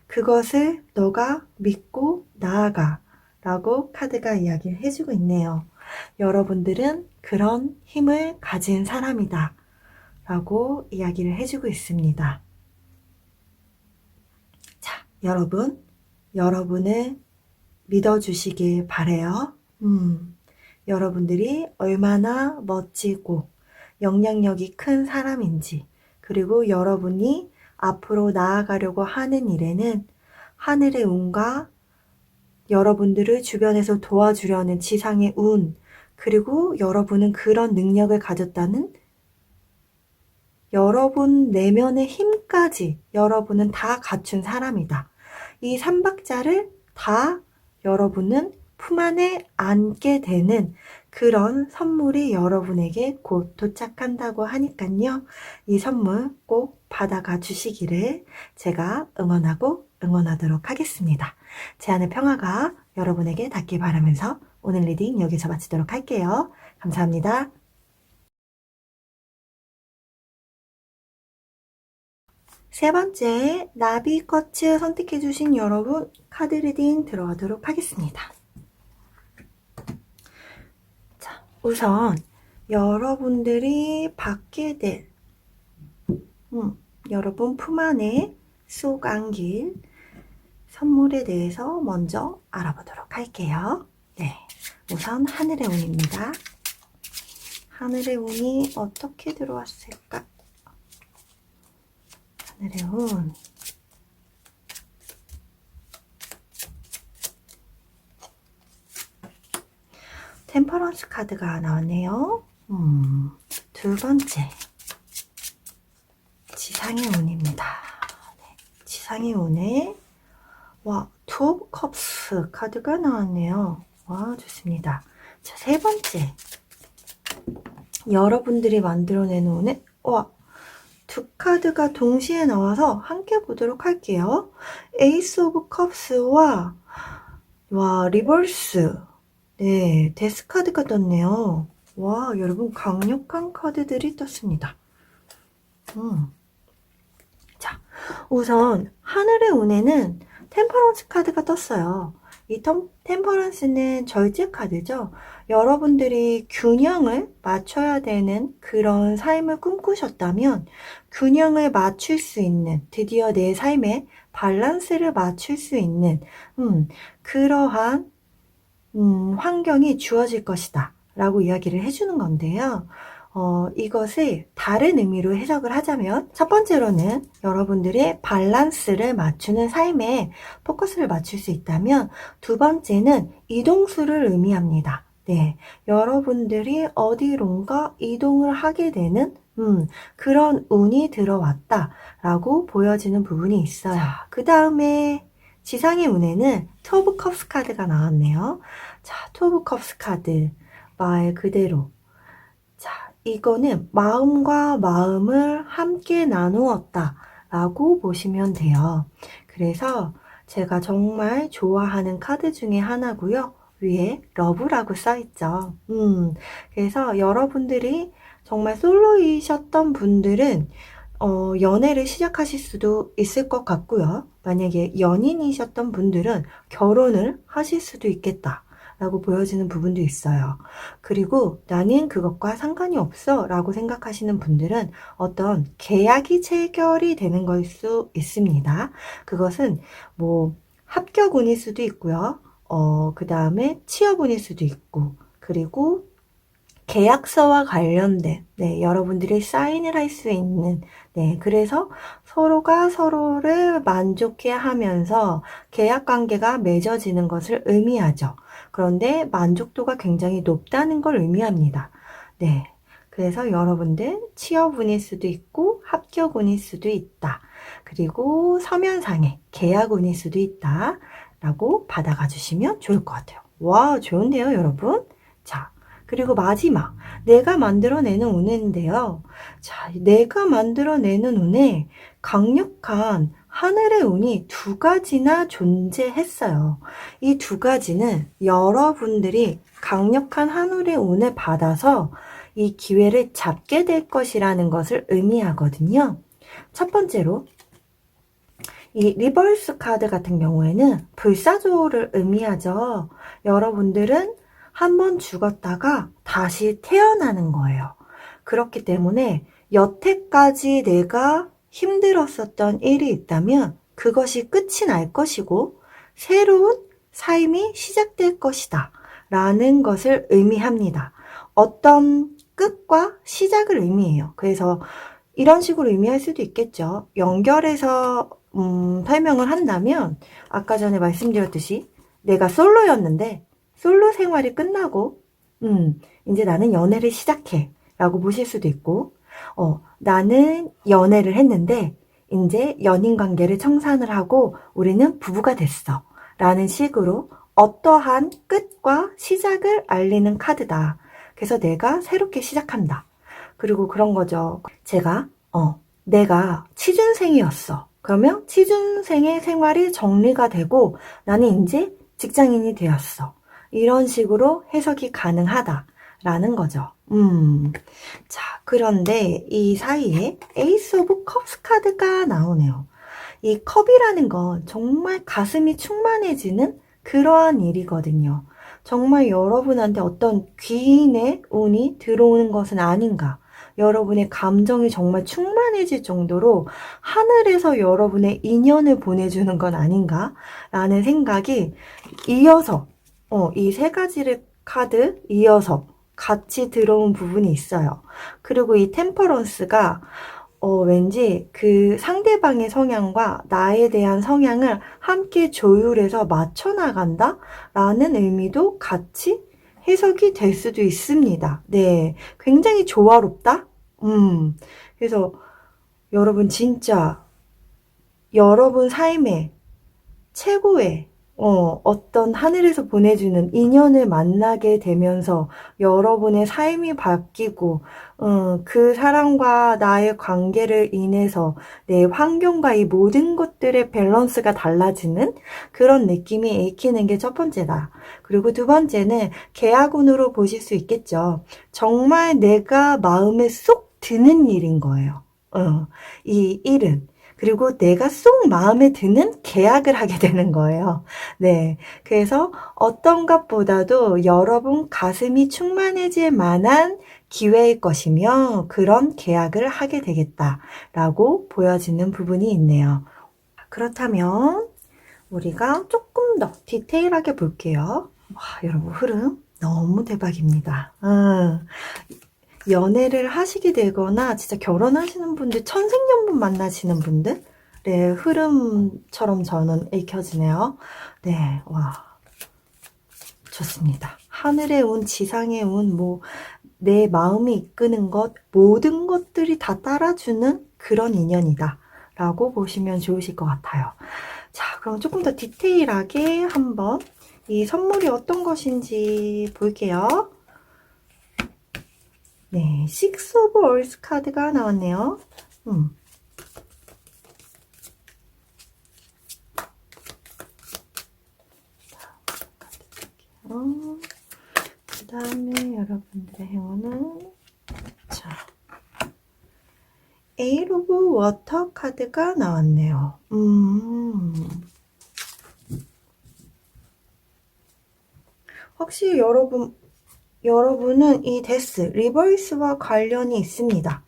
그것을 너가 믿고 나아가 라고 카드가 이야기를 해주고 있네요. 여러분들은 그런 힘을 가진 사람이다 라고 이야기를 해주고 있습니다. 자, 여러분을 믿어주시길 바래요. 여러분들이 얼마나 멋지고 영향력이 큰 사람인지, 그리고 여러분이 앞으로 나아가려고 하는 일에는 하늘의 운과 여러분들을 주변에서 도와주려는 지상의 운, 그리고 여러분은 그런 능력을 가졌다는 여러분 내면의 힘까지 여러분은 다 갖춘 사람이다. 이 삼박자를 다 여러분은 품 안에 안게 되는 그런 선물이 여러분에게 곧 도착한다고 하니깐요. 이 선물 꼭 받아가 주시기를 제가 응원하도록 하겠습니다. 제 안의 평화가 여러분에게 닿길 바라면서 오늘 리딩 여기서 마치도록 할게요. 감사합니다. 세 번째, 나비꽃을 선택해주신 여러분 카드 리딩 들어가도록 하겠습니다. 자, 우선 여러분들이 받게 될 여러분 품 안에 쏙 안길 선물에 대해서 먼저 알아보도록 할게요. 네, 우선 하늘의 운입니다. 하늘의 운이 어떻게 들어왔을까? 하늘의 운. 템퍼런스 카드가 나왔네요. 두 번째, 지상의 운입니다. 네, 지상의 운에 투 오브 컵스 카드가 나왔네요. 와, 좋습니다. 자, 세 번째, 여러분들이 만들어내는 운에 두 카드가 동시에 나와서 함께 보도록 할게요. 에이스 오브 컵스와 리버스. 네, 데스 카드가 떴네요. 와, 여러분 강력한 카드들이 떴습니다. 자, 우선 하늘의 운에는 템퍼런스 카드가 떴어요. 이 템퍼런스는 절제 카드죠. 여러분들이 균형을 맞춰야 되는 그런 삶을 꿈꾸셨다면 균형을 맞출 수 있는, 드디어 내 삶에 밸런스를 맞출 수 있는 그러한 환경이 주어질 것이다 라고 이야기를 해주는 건데요. 이것을 다른 의미로 해석을 하자면 첫 번째로는 여러분들의 밸런스를 맞추는 삶에 포커스를 맞출 수 있다면 두 번째는 이동수를 의미합니다. 네, 여러분들이 어디론가 이동을 하게 되는 그런 운이 들어왔다라고 보여지는 부분이 있어요. 그 다음에 지상의 운에는 투 오브 컵스 카드가 나왔네요. 자, 투 오브 컵스 카드 말 그대로 이거는 마음과 마음을 함께 나누었다 라고 보시면 돼요. 그래서 제가 정말 좋아하는 카드 중에 하나고요. 위에 러브라고 써있죠. 그래서 여러분들이 정말 솔로이셨던 분들은 연애를 시작하실 수도 있을 것 같고요. 만약에 연인이셨던 분들은 결혼을 하실 수도 있겠다 라고 보여지는 부분도 있어요. 그리고 나는 그것과 상관이 없어 라고 생각하시는 분들은 어떤 계약이 체결이 되는 걸 수 있습니다. 그것은 합격운일 수도 있고요. 그 다음에 취업운일 수도 있고, 그리고 계약서와 관련된 여러분들이 사인을 할 수 있는 그래서 서로가 서로를 만족해 하면서 계약 관계가 맺어지는 것을 의미하죠. 그런데 만족도가 굉장히 높다는 걸 의미합니다. 네, 그래서 여러분들 취업운일 수도 있고 합격운일 수도 있다. 그리고 서면상의 계약운일 수도 있다 라고 받아가 주시면 좋을 것 같아요. 와, 좋은데요 여러분? 자, 그리고 마지막, 내가 만들어내는 운인데요. 자, 내가 만들어내는 운에 강력한 하늘의 운이 두 가지나 존재했어요. 이 두 가지는 여러분들이 강력한 하늘의 운을 받아서 이 기회를 잡게 될 것이라는 것을 의미하거든요. 첫 번째로, 이 리버스 카드 같은 경우에는 불사조를 의미하죠. 여러분들은 한번 죽었다가 다시 태어나는 거예요. 그렇기 때문에 여태까지 내가 힘들었었던 일이 있다면 그것이 끝이 날 것이고 새로운 삶이 시작될 것이다 라는 것을 의미합니다. 어떤 끝과 시작을 의미해요. 그래서 이런 식으로 의미할 수도 있겠죠. 연결해서 설명을 한다면 아까 전에 말씀드렸듯이 내가 솔로였는데 솔로 생활이 끝나고 이제 나는 연애를 시작해 라고 보실 수도 있고 나는 연애를 했는데 이제 연인 관계를 청산을 하고 우리는 부부가 됐어 라는 식으로 어떠한 끝과 시작을 알리는 카드다. 그래서 내가 새롭게 시작한다. 그리고 그런 거죠. 내가 취준생이었어. 그러면 취준생의 생활이 정리가 되고 나는 이제 직장인이 되었어. 이런 식으로 해석이 가능하다라는 거죠. 자, 그런데 이 사이에 에이스 오브 컵스 카드가 나오네요. 이 컵이라는 건 정말 가슴이 충만해지는 그러한 일이거든요. 정말 여러분한테 어떤 귀인의 운이 들어오는 것은 아닌가. 여러분의 감정이 정말 충만해질 정도로 하늘에서 여러분의 인연을 보내주는 건 아닌가 라는 생각이 이어서 이 세 가지를 카드 이어서 같이 들어온 부분이 있어요. 그리고 이 템퍼런스가 왠지 그 상대방의 성향과 나에 대한 성향을 함께 조율해서 맞춰 나간다? 라는 의미도 같이 해석이 될 수도 있습니다. 네. 굉장히 조화롭다? 그래서 여러분 진짜 여러분 삶의 최고의 어떤 하늘에서 보내주는 인연을 만나게 되면서 여러분의 삶이 바뀌고 그 사람과 나의 관계를 인해서 내 환경과 이 모든 것들의 밸런스가 달라지는 그런 느낌이 읽히는 게 첫 번째다. 그리고 두 번째는 계약운으로 보실 수 있겠죠. 정말 내가 마음에 쏙 드는 일인 거예요. 이 일은. 그리고 내가 쏙 마음에 드는 계약을 하게 되는 거예요. 네. 그래서 어떤 것보다도 여러분 가슴이 충만해질 만한 기회일 것이며 그런 계약을 하게 되겠다라고 보여지는 부분이 있네요. 그렇다면 우리가 조금 더 디테일하게 볼게요. 와, 여러분 흐름 너무 대박입니다. 연애를 하시게 되거나 진짜 결혼하시는 분들, 천생연분 만나시는 분들의 흐름처럼 저는 읽혀지네요. 네, 와, 좋습니다. 하늘의 운, 지상의 운, 내 마음이 이끄는 것, 모든 것들이 다 따라주는 그런 인연이다. 라고 보시면 좋으실 것 같아요. 자, 그럼 조금 더 디테일하게 한번 이 선물이 어떤 것인지 볼게요. 네, 식스 오브 얼스 카드가 나왔네요. 그 다음에 여러분들의 행운은 자, 에잇 오브 워터 카드가 나왔네요. 확실히 여러분은 이 데스, 리버스와 관련이 있습니다.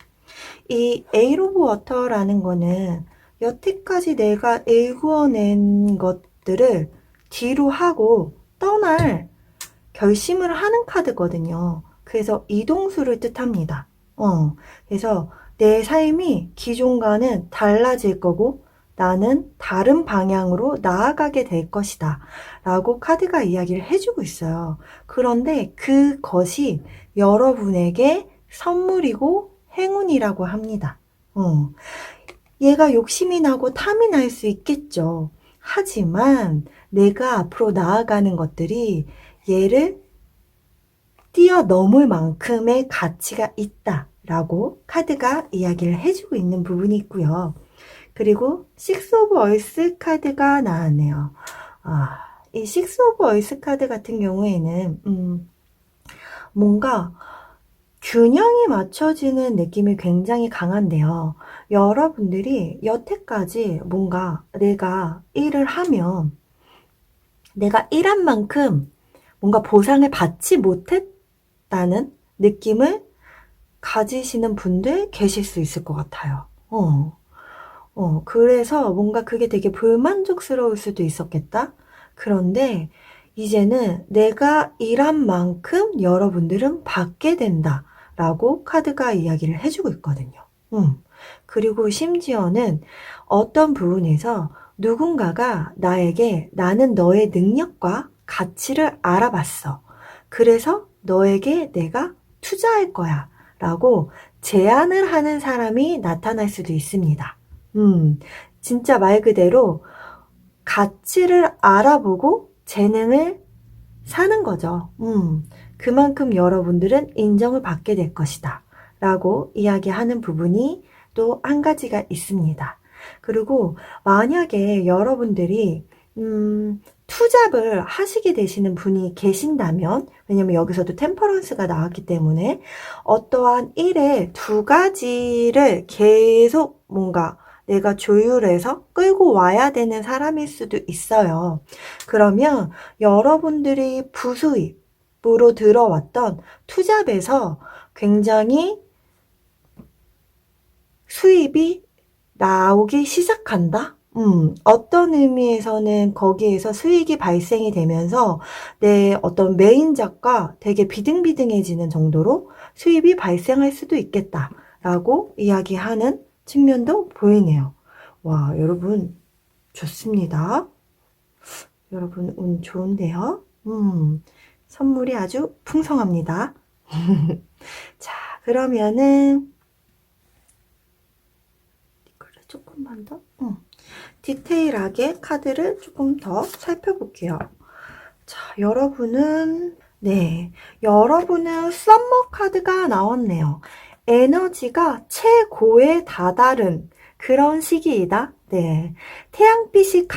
이 에잇 오브 워터라는 거는 여태까지 내가 일구어낸 것들을 뒤로 하고 떠날 결심을 하는 카드거든요. 그래서 이동수를 뜻합니다. 그래서 내 삶이 기존과는 달라질 거고 나는 다른 방향으로 나아가게 될 것이다 라고 카드가 이야기를 해주고 있어요. 그런데 그것이 여러분에게 선물이고 행운이라고 합니다. 얘가 욕심이 나고 탐이 날 수 있겠죠. 하지만 내가 앞으로 나아가는 것들이 얘를 뛰어넘을 만큼의 가치가 있다라고 카드가 이야기를 해주고 있는 부분이 있고요. 그리고 식스 오브 얼스 카드가 나왔네요. 이 식스 오브 얼스 카드 같은 경우에는 뭔가 균형이 맞춰지는 느낌이 굉장히 강한데요. 여러분들이 여태까지 뭔가 내가 일을 하면 내가 일한 만큼 뭔가 보상을 받지 못했다는 느낌을 가지시는 분들 계실 수 있을 것 같아요. 그래서 뭔가 그게 되게 불만족스러울 수도 있었겠다. 그런데 이제는 내가 일한 만큼 여러분들은 받게 된다 라고 카드가 이야기를 해주고 있거든요. 그리고 심지어는 어떤 부분에서 누군가가 나에게 나는 너의 능력과 가치를 알아봤어. 그래서 너에게 내가 투자할 거야 라고 제안을 하는 사람이 나타날 수도 있습니다. 진짜 말 그대로 가치를 알아보고 재능을 사는 거죠. 그만큼 여러분들은 인정을 받게 될 것이다. 라고 이야기하는 부분이 또 한 가지가 있습니다. 그리고 만약에 여러분들이 투잡을 하시게 되시는 분이 계신다면, 왜냐면 여기서도 템퍼런스가 나왔기 때문에 어떠한 일의 두 가지를 계속 뭔가 내가 조율해서 끌고 와야 되는 사람일 수도 있어요. 그러면 여러분들이 부수입으로 들어왔던 투잡에서 굉장히 수입이 나오기 시작한다? 어떤 의미에서는 거기에서 수익이 발생이 되면서 내 어떤 메인작과 되게 비등비등해지는 정도로 수입이 발생할 수도 있겠다라고 이야기하는 측면도 보이네요. 와, 여러분, 좋습니다. 여러분, 운 좋은데요? 선물이 아주 풍성합니다. 자, 그러면은, 조금만 더, 디테일하게 카드를 조금 더 살펴볼게요. 자, 여러분은 썸머 카드가 나왔네요. 에너지가 최고에 다다른 그런 시기이다. 네. 태양빛이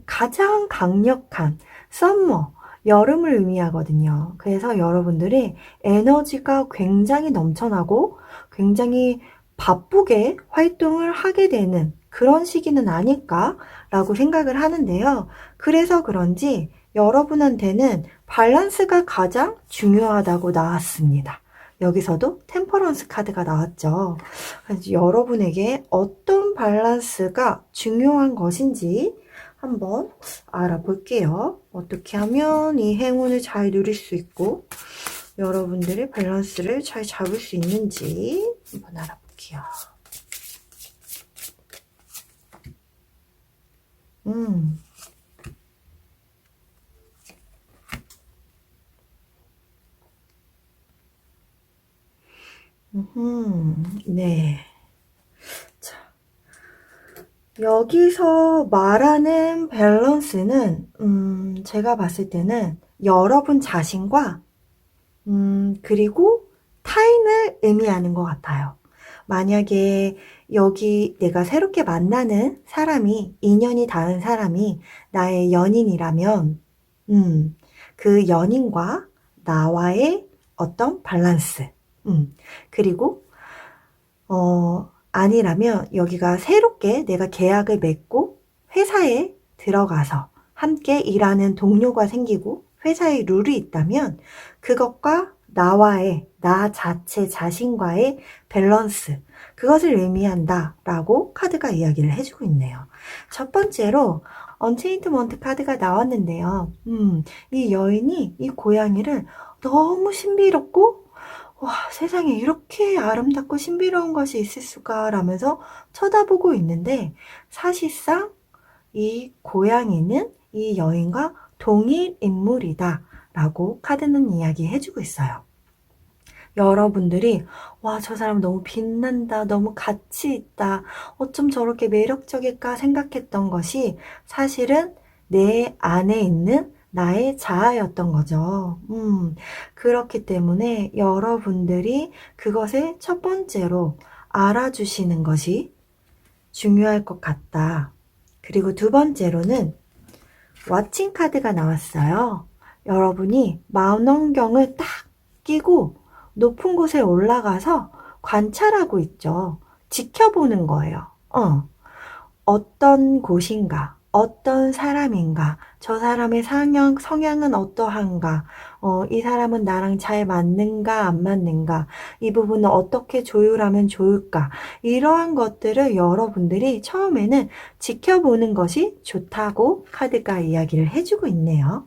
가장 강력한 썸머, 여름을 의미하거든요. 그래서 여러분들이 에너지가 굉장히 넘쳐나고 굉장히 바쁘게 활동을 하게 되는 그런 시기는 아닐까라고 생각을 하는데요. 그래서 그런지 여러분한테는 밸런스가 가장 중요하다고 나왔습니다. 여기서도 템퍼런스 카드가 나왔죠. 그래서 여러분에게 어떤 밸런스가 중요한 것인지 한번 알아볼게요. 어떻게 하면 이 행운을 잘 누릴 수 있고 여러분들의 밸런스를 잘 잡을 수 있는지 한번 알아볼게요. 네. 자, 여기서 말하는 밸런스는, 제가 봤을 때는 여러분 자신과, 그리고 타인을 의미하는 것 같아요. 만약에 여기 내가 새롭게 만나는 사람이, 인연이 닿은 사람이 나의 연인이라면, 그 연인과 나와의 어떤 밸런스, 그리고, 아니라면 여기가 새롭게 내가 계약을 맺고 회사에 들어가서 함께 일하는 동료가 생기고 회사의 룰이 있다면 그것과 나와의, 나 자체 자신과의 밸런스, 그것을 의미한다라고 카드가 이야기를 해주고 있네요. 첫 번째로 언체인트먼트 카드가 나왔는데요. 이 여인이 이 고양이를 너무 신비롭고 와, 세상에 이렇게 아름답고 신비로운 것이 있을 수가 라면서 쳐다보고 있는데 사실상 이 고양이는 이 여인과 동일 인물이다 라고 카드는 이야기해주고 있어요. 여러분들이 와, 저 사람 너무 빛난다, 너무 가치 있다, 어쩜 저렇게 매력적일까 생각했던 것이 사실은 내 안에 있는 나의 자아였던 거죠. 그렇기 때문에 여러분들이 그것을 첫 번째로 알아주시는 것이 중요할 것 같다. 그리고 두 번째로는 왓칭 카드가 나왔어요. 여러분이 망원경을 딱 끼고 높은 곳에 올라가서 관찰하고 있죠. 지켜보는 거예요. 어떤 곳인가, 어떤 사람인가, 저 사람의 성향은 어떠한가, 이 사람은 나랑 잘 맞는가, 안 맞는가, 이 부분은 어떻게 조율하면 좋을까, 이러한 것들을 여러분들이 처음에는 지켜보는 것이 좋다고 카드가 이야기를 해주고 있네요.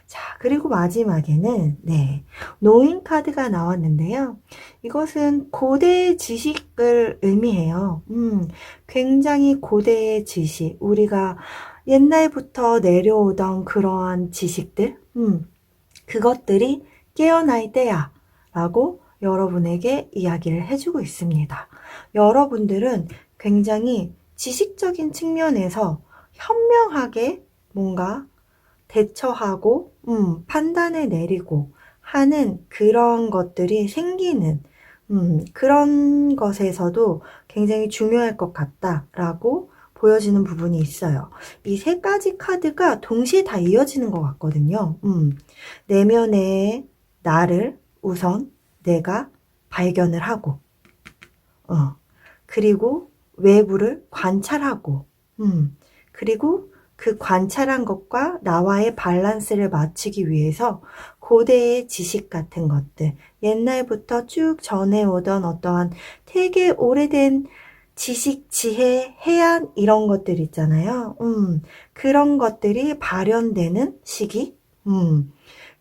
자, 그리고 마지막에는, 노인 카드가 나왔는데요. 이것은 고대의 지식을 의미해요. 굉장히 고대의 지식, 우리가 옛날부터 내려오던 그러한 지식들, 그것들이 깨어날 때야 라고 여러분에게 이야기를 해주고 있습니다. 여러분들은 굉장히 지식적인 측면에서 현명하게 뭔가 대처하고, 판단을 내리고 하는 그런 것들이 생기는, 그런 것에서도 굉장히 중요할 것 같다라고 보여지는 부분이 있어요. 이 세 가지 카드가 동시에 다 이어지는 것 같거든요. 내면의 나를 우선 내가 발견을 하고, 그리고 외부를 관찰하고, 그리고 그 관찰한 것과 나와의 밸런스를 맞추기 위해서 고대의 지식 같은 것들, 옛날부터 쭉 전해오던 어떠한 되게 오래된 지식, 지혜, 해안 이런 것들 있잖아요. 그런 것들이 발현되는 시기,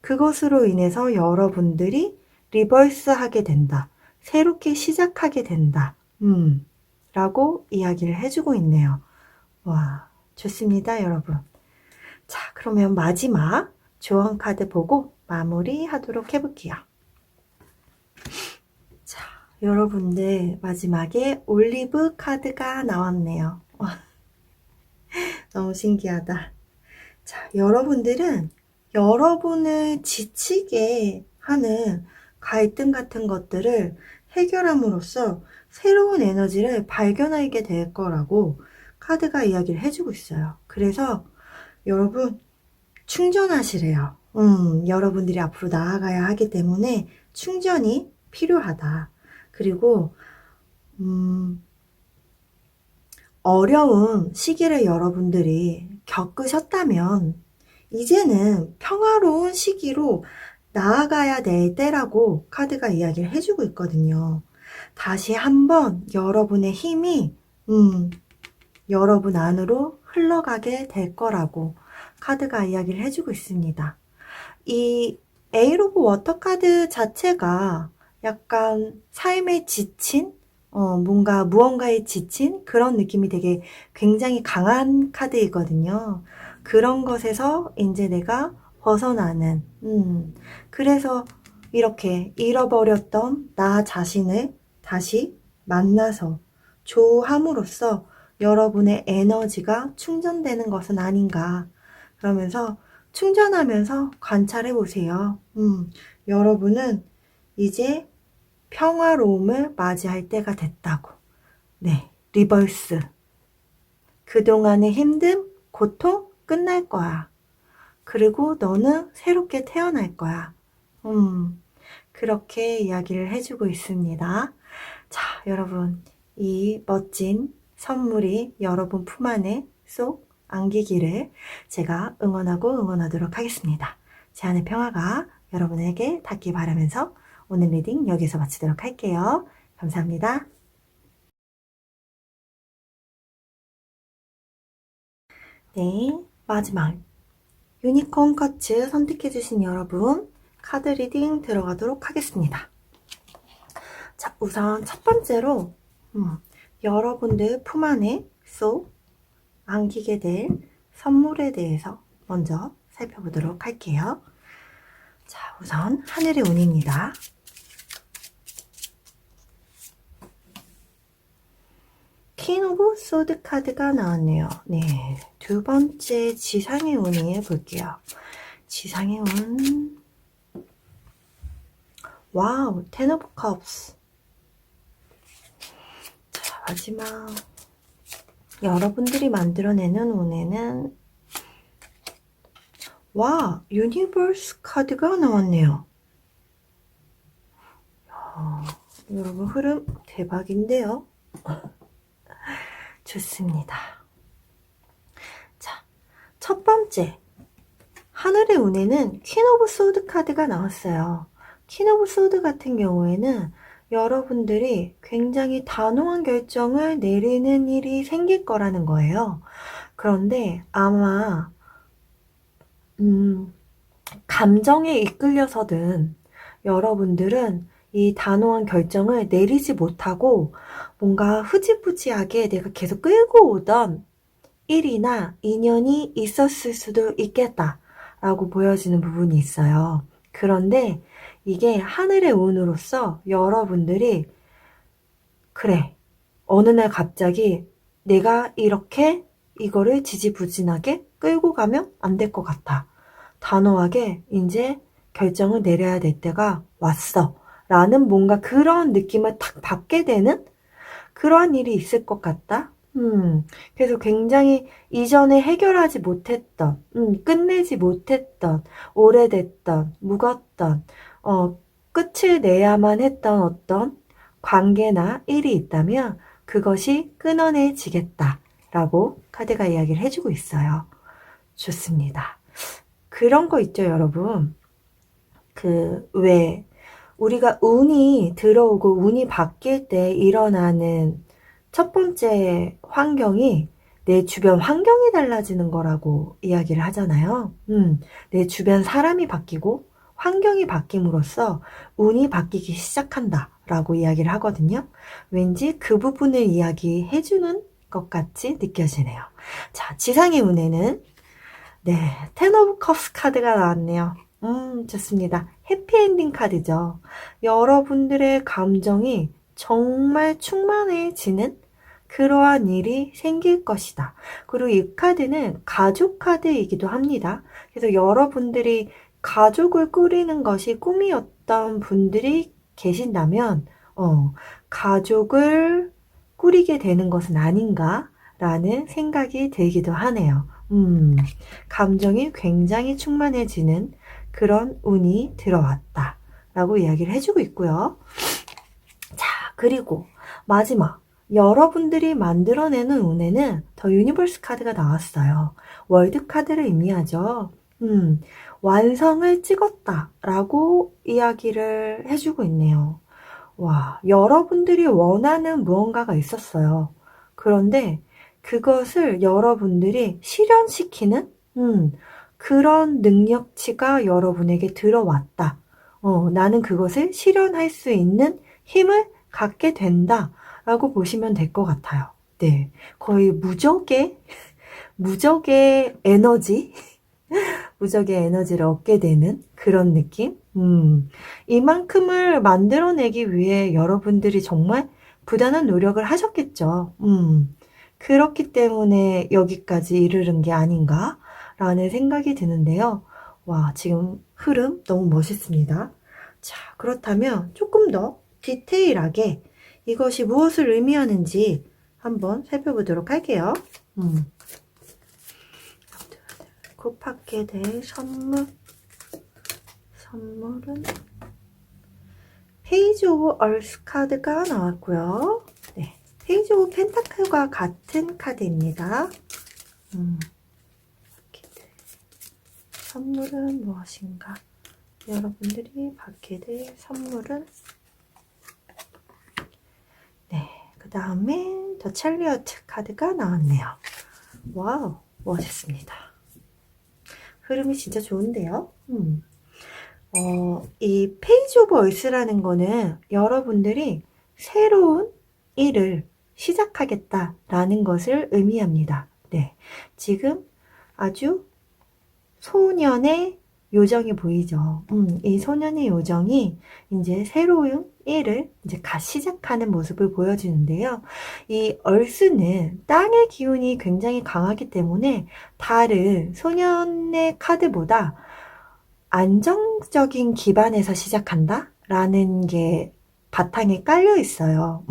그것으로 인해서 여러분들이 리버스 하게 된다. 새롭게 시작하게 된다. 라고 이야기를 해주고 있네요. 와, 좋습니다, 여러분. 자, 그러면 마지막 조언 카드 보고 마무리 하도록 해볼게요. 자, 여러분들 마지막에 올리브 카드가 나왔네요. 너무 신기하다. 자, 여러분들은 여러분을 지치게 하는 갈등 같은 것들을 해결함으로써 새로운 에너지를 발견하게 될 거라고 카드가 이야기를 해주고 있어요. 그래서 여러분 충전하시래요. 여러분들이 앞으로 나아가야 하기 때문에 충전이 필요하다. 그리고 어려운 시기를 여러분들이 겪으셨다면 이제는 평화로운 시기로 나아가야 될 때라고 카드가 이야기를 해주고 있거든요. 다시 한번 여러분의 힘이 여러분 안으로 흘러가게 될 거라고 카드가 이야기를 해주고 있습니다. 이 에잇 오브 워터 카드 자체가 약간 삶에 지친 뭔가 무언가에 지친 그런 느낌이 되게 굉장히 강한 카드이거든요. 그런 것에서 이제 내가 벗어나는, 그래서 이렇게 잃어버렸던 나 자신을 다시 만나서 조함으로써 여러분의 에너지가 충전되는 것은 아닌가. 그러면서 충전하면서 관찰해 보세요. 여러분은 이제 평화로움을 맞이할 때가 됐다고. 네, 리버스. 그동안의 힘듦, 고통 끝날 거야. 그리고 너는 새롭게 태어날 거야. 그렇게 이야기를 해주고 있습니다. 자, 여러분, 이 멋진 선물이 여러분 품 안에 쏙 안기기를 제가 응원하도록 하겠습니다. 제 안의 평화가 여러분에게 닿기 바라면서 오늘 리딩 여기서 마치도록 할게요. 감사합니다. 네, 마지막 유니콘 커츠 선택해주신 여러분 카드 리딩 들어가도록 하겠습니다. 자, 우선 첫 번째로 여러분들 품 안에 쏙 안기게 될 선물에 대해서 먼저 살펴보도록 할게요. 자, 우선 하늘의 운입니다. 퀸 오브 소드 카드가 나왔네요. 네, 두 번째 지상의 운이 볼게요. 지상의 운. 와우, 텐 오브 컵스. 자, 마지막 여러분들이 만들어내는 운에는 와, 유니버스 카드가 나왔네요. 여러분 흐름 대박인데요. 좋습니다. 자, 첫 번째 하늘의 운에는 퀸 오브 소드 카드가 나왔어요. 퀸 오브 소드 같은 경우에는 여러분들이 굉장히 단호한 결정을 내리는 일이 생길 거라는 거예요. 그런데 아마 감정에 이끌려서든 여러분들은 이 단호한 결정을 내리지 못하고 뭔가 흐지부지하게 내가 계속 끌고 오던 일이나 인연이 있었을 수도 있겠다라고 보여지는 부분이 있어요. 그런데 이게 하늘의 운으로서 여러분들이 그래, 어느 날 갑자기 내가 이렇게 이거를 지지부진하게 끌고 가면 안 될 것 같아. 단호하게 이제 결정을 내려야 될 때가 왔어. 라는 뭔가 그런 느낌을 탁 받게 되는 그러한 일이 있을 것 같다. 그래서 굉장히 이전에 해결하지 못했던, 끝내지 못했던, 오래됐던, 묵었던, 끝을 내야만 했던 어떤 관계나 일이 있다면 그것이 끊어내지겠다. 라고 카드가 이야기를 해주고 있어요. 좋습니다. 그런 거 있죠, 여러분. 왜, 우리가 운이 들어오고 운이 바뀔 때 일어나는 첫 번째 환경이 내 주변 환경이 달라지는 거라고 이야기를 하잖아요. 내 주변 사람이 바뀌고 환경이 바뀜으로써 운이 바뀌기 시작한다 라고 이야기를 하거든요. 왠지 그 부분을 이야기해주는 것 같이 느껴지네요. 자, 지상의 운에는 네, 텐 오브 컵스 카드가 나왔네요. 좋습니다. 해피엔딩 카드죠. 여러분들의 감정이 정말 충만해지는 그러한 일이 생길 것이다. 그리고 이 카드는 가족 카드이기도 합니다. 그래서 여러분들이 가족을 꾸리는 것이 꿈이었던 분들이 계신다면, 가족을 꾸리게 되는 것은 아닌가라는 생각이 들기도 하네요. 감정이 굉장히 충만해지는 그런 운이 들어왔다 라고 이야기를 해주고 있고요. 자, 그리고 마지막 여러분들이 만들어내는 운에는 더 유니버스 카드가 나왔어요. 월드 카드를 의미하죠. 완성을 찍었다 라고 이야기를 해주고 있네요. 와, 여러분들이 원하는 무언가가 있었어요. 그런데 그것을 여러분들이 실현시키는 그런 능력치가 여러분에게 들어왔다. 나는 그것을 실현할 수 있는 힘을 갖게 된다. 라고 보시면 될 것 같아요. 네. 거의 무적의 에너지, 무적의 에너지를 얻게 되는 그런 느낌? 이만큼을 만들어내기 위해 여러분들이 정말 부단한 노력을 하셨겠죠. 그렇기 때문에 여기까지 이르는 게 아닌가라는 생각이 드는데요. 와, 지금 흐름 너무 멋있습니다. 자, 그렇다면 조금 더 디테일하게 이것이 무엇을 의미하는지 한번 살펴보도록 할게요. 곱하게 될 선물은 페이지 오브 얼스 카드가 나왔고요. 네, 페이지 오브 펜타클과 같은 카드입니다. 선물은 무엇인가? 여러분들이 받게 될 선물은 네, 그 다음에 더 찰리어트 카드가 나왔네요. 와우, 멋있습니다. 흐름이 진짜 좋은데요. 이 페이지 오브 얼스라는 거는 여러분들이 새로운 일을 시작하겠다라는 것을 의미합니다. 네, 지금 아주 소년의 요정이 보이죠. 이 소년의 요정이 이제 새로운 일을 이제 시작하는 모습을 보여주는데요. 이 얼스는 땅의 기운이 굉장히 강하기 때문에 다른 소년의 카드보다 안정적인 기반에서 시작한다? 라는 게 바탕에 깔려 있어요.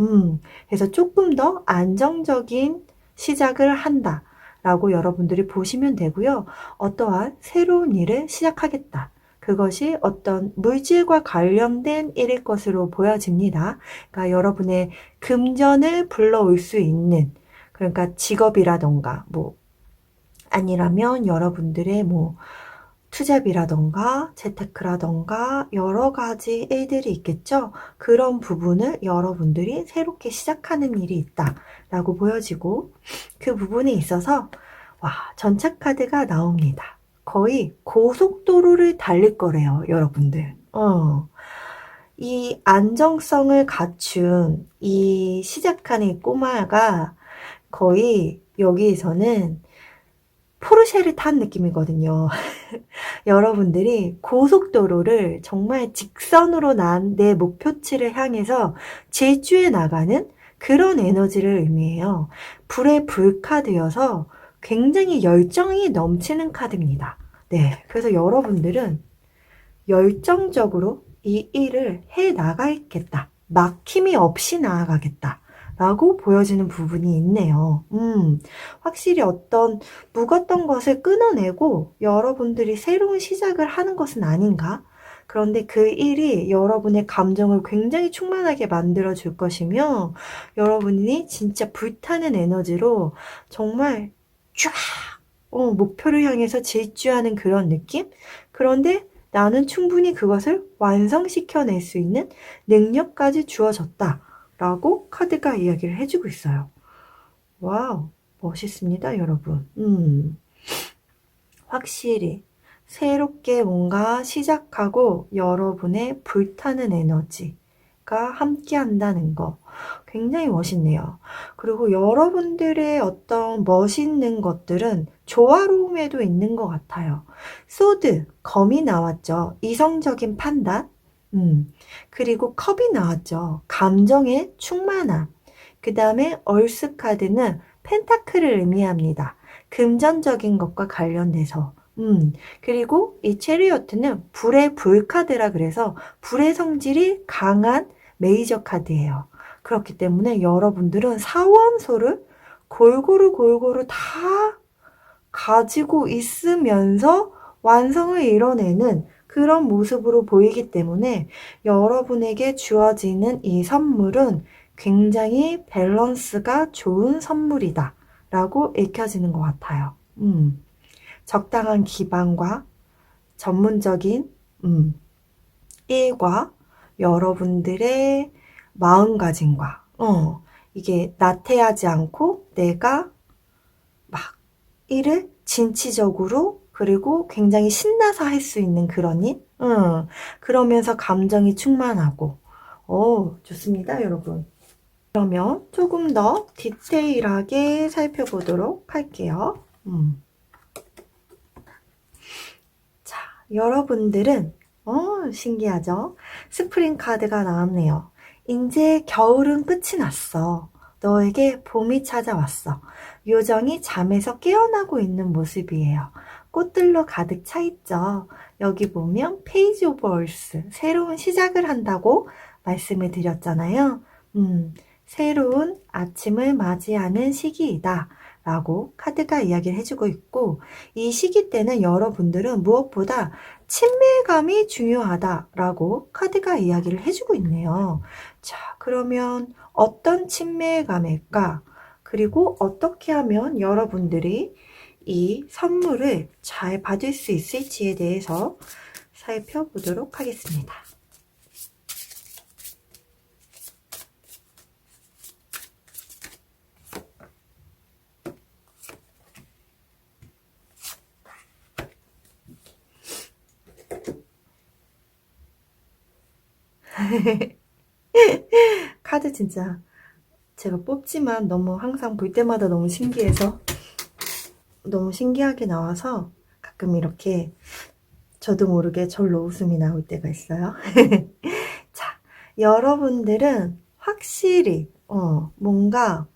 그래서 조금 더 안정적인 시작을 한다. 라고 여러분들이 보시면 되고요. 어떠한 새로운 일을 시작하겠다. 그것이 어떤 물질과 관련된 일일 것으로 보여집니다. 그러니까 여러분의 금전을 불러올 수 있는, 그러니까 직업이라던가, 아니라면 여러분들의 투잡이라던가 재테크라던가 여러 가지 일들이 있겠죠. 그런 부분을 여러분들이 새롭게 시작하는 일이 있다라고 보여지고 그 부분에 있어서 와, 전차 카드가 나옵니다. 거의 고속도로를 달릴 거래요, 여러분들. 이 안정성을 갖춘 이 시작하는 이 꼬마가 거의 여기에서는 포르쉐를 탄 느낌이거든요. 여러분들이 고속도로를 정말 직선으로 난 내 목표치를 향해서 질주해 나가는 그런 에너지를 의미해요. 불의 불카드여서 굉장히 열정이 넘치는 카드입니다. 네, 그래서 여러분들은 열정적으로 이 일을 해 나가겠다. 막힘이 없이 나아가겠다. 라고 보여지는 부분이 있네요. 확실히 어떤 묵었던 것을 끊어내고 여러분들이 새로운 시작을 하는 것은 아닌가? 그런데 그 일이 여러분의 감정을 굉장히 충만하게 만들어 줄 것이며 여러분이 진짜 불타는 에너지로 정말 쫙 목표를 향해서 질주하는 그런 느낌? 그런데 나는 충분히 그것을 완성시켜낼 수 있는 능력까지 주어졌다. 라고 카드가 이야기를 해주고 있어요. 와우, 멋있습니다, 여러분. 확실히 새롭게 뭔가 시작하고 여러분의 불타는 에너지가 함께 한다는 거 굉장히 멋있네요. 그리고 여러분들의 어떤 멋있는 것들은 조화로움에도 있는 것 같아요. 소드, 검이 나왔죠. 이성적인 판단. 그리고 컵이 나왔죠. 감정의 충만함. 그 다음에 얼스 카드는 펜타클을 의미합니다. 금전적인 것과 관련돼서. 그리고 이 체리어트는 불의 불 카드라 그래서 불의 성질이 강한 메이저 카드예요. 그렇기 때문에 여러분들은 사원소를 골고루 다 가지고 있으면서 완성을 이뤄내는 그런 모습으로 보이기 때문에 여러분에게 주어지는 이 선물은 굉장히 밸런스가 좋은 선물이다 라고 읽혀지는 것 같아요. 적당한 기반과 전문적인 일과 여러분들의 마음가짐과 이게 나태하지 않고 내가 막 일을 진취적으로 그리고 굉장히 신나서 할 수 있는 그런 일? 그러면서 감정이 충만하고 좋습니다, 여러분. 그러면 조금 더 디테일하게 살펴보도록 할게요. 자, 여러분들은 신기하죠? 스프링 카드가 나왔네요. 이제 겨울은 끝이 났어. 너에게 봄이 찾아왔어. 요정이 잠에서 깨어나고 있는 모습이에요. 꽃들로 가득 차 있죠. 여기 보면 페이지 오브 얼스, 새로운 시작을 한다고 말씀을 드렸잖아요. 새로운 아침을 맞이하는 시기이다. 라고 카드가 이야기를 해주고 있고 이 시기 때는 여러분들은 무엇보다 친밀감이 중요하다라고 카드가 이야기를 해주고 있네요. 자, 그러면 어떤 친밀감일까? 그리고 어떻게 하면 여러분들이 이 선물을 잘 받을 수 있을지에 대해서 살펴보도록 하겠습니다. 카드 진짜 제가 뽑지만 너무 항상 볼 때마다 너무 신기해서 너무 신기하게 나와서 가끔 이렇게 저도 모르게 절로 웃음이 나올 때가 있어요. 자, 여러분들은 확실히 뭔가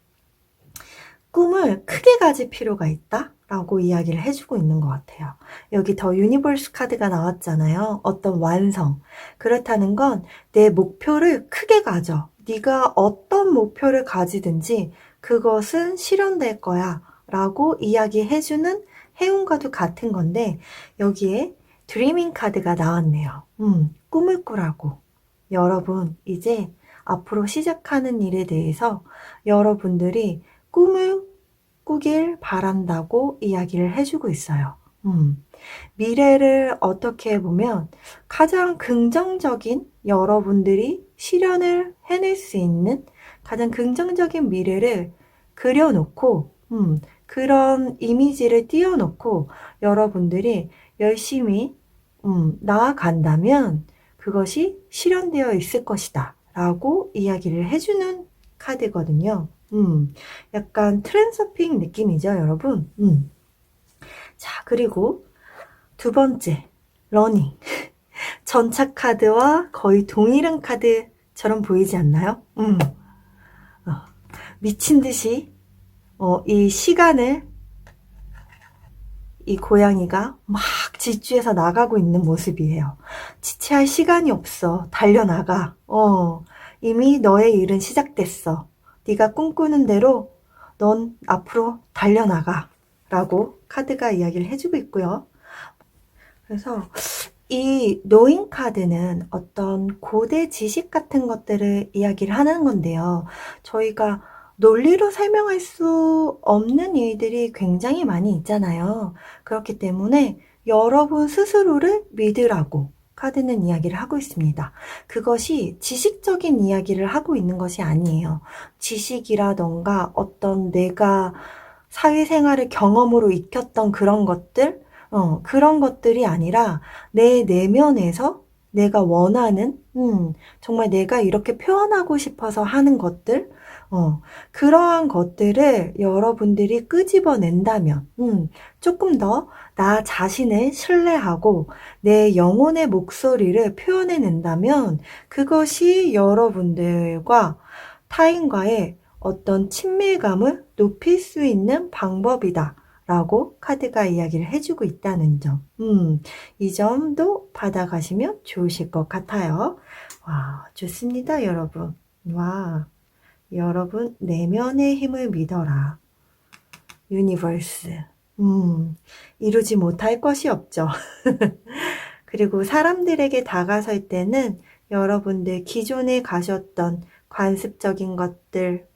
꿈을 크게 가질 필요가 있다 라고 이야기를 해주고 있는 것 같아요. 여기 더 유니버스 카드가 나왔잖아요. 어떤 완성. 그렇다는 건 내 목표를 크게 가져. 네가 어떤 목표를 가지든지 그것은 실현될 거야 라고 이야기해주는 해운과도 같은 건데 여기에 드리밍 카드가 나왔네요. 꿈을 꾸라고. 여러분 이제 앞으로 시작하는 일에 대해서 여러분들이 꿈을 꾸길 바란다고 이야기를 해주고 있어요. 미래를 어떻게 보면 가장 긍정적인 여러분들이 실현을 해낼 수 있는 가장 긍정적인 미래를 그려놓고 그런 이미지를 띄워놓고 여러분들이 열심히 나아간다면 그것이 실현되어 있을 것이다 라고 이야기를 해주는 카드거든요. 약간 트랜서핑 느낌이죠, 여러분. 자, 그리고 두 번째, 러닝. 전차 카드와 거의 동일한 카드처럼 보이지 않나요? 미친 듯이 이 시간을 이 고양이가 막 질주해서 나가고 있는 모습이에요. 지체할 시간이 없어. 달려나가. 이미 너의 일은 시작됐어. 네가 꿈꾸는 대로 넌 앞으로 달려나가. 라고 카드가 이야기를 해주고 있고요. 그래서 이 노인 카드는 어떤 고대 지식 같은 것들을 이야기를 하는 건데요. 저희가 논리로 설명할 수 없는 일들이 굉장히 많이 있잖아요. 그렇기 때문에 여러분 스스로를 믿으라고 카드는 이야기를 하고 있습니다. 그것이 지식적인 이야기를 하고 있는 것이 아니에요. 지식이라던가 어떤 내가 사회생활을 경험으로 익혔던 그런 것들, 그런 것들이 아니라 내 내면에서 내가 원하는, 정말 내가 이렇게 표현하고 싶어서 하는 것들, 그러한 것들을 여러분들이 끄집어낸다면, 조금 더 나 자신을 신뢰하고 내 영혼의 목소리를 표현해낸다면 그것이 여러분들과 타인과의 어떤 친밀감을 높일 수 있는 방법이다. 라고 카드가 이야기를 해주고 있다는 점. 이 점도 받아가시면 좋으실 것 같아요. 와, 좋습니다, 여러분. 와, 여러분, 내면의 힘을 믿어라. 유니버스. 이루지 못할 것이 없죠. 그리고 사람들에게 다가설 때는 여러분들 기존에 가셨던 관습적인 것들,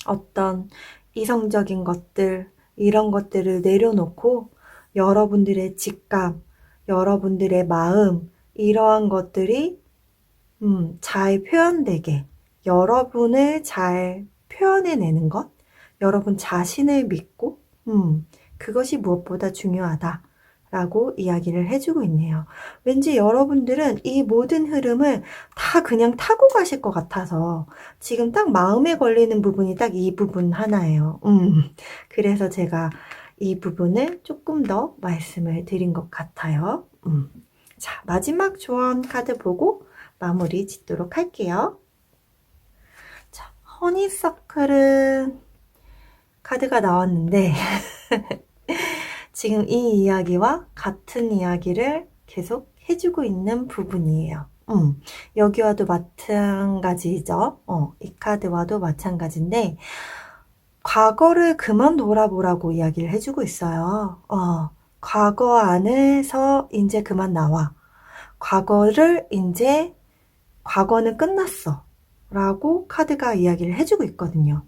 어떤 이성적인 것들, 이런 것들을 내려놓고 여러분들의 직감, 여러분들의 마음, 이러한 것들이 잘 표현되게 여러분을 잘 표현해내는 것, 여러분 자신을 믿고 그것이 무엇보다 중요하다. 라고 이야기를 해주고 있네요. 왠지 여러분들은 이 모든 흐름을 다 그냥 타고 가실 것 같아서 지금 딱 마음에 걸리는 부분이 딱 이 부분 하나예요. 그래서 제가 이 부분을 조금 더 말씀을 드린 것 같아요. 자, 마지막 조언 카드 보고 마무리 짓도록 할게요. 자, 허니서클은 카드가 나왔는데 지금 이 이야기와 같은 이야기를 계속 해주고 있는 부분이에요. 여기와도 마찬가지죠. 이 카드와도 마찬가지인데 과거를 그만 돌아보라고 이야기를 해주고 있어요. 과거 안에서 이제 그만 나와. 과거는 끝났어. 라고 카드가 이야기를 해주고 있거든요.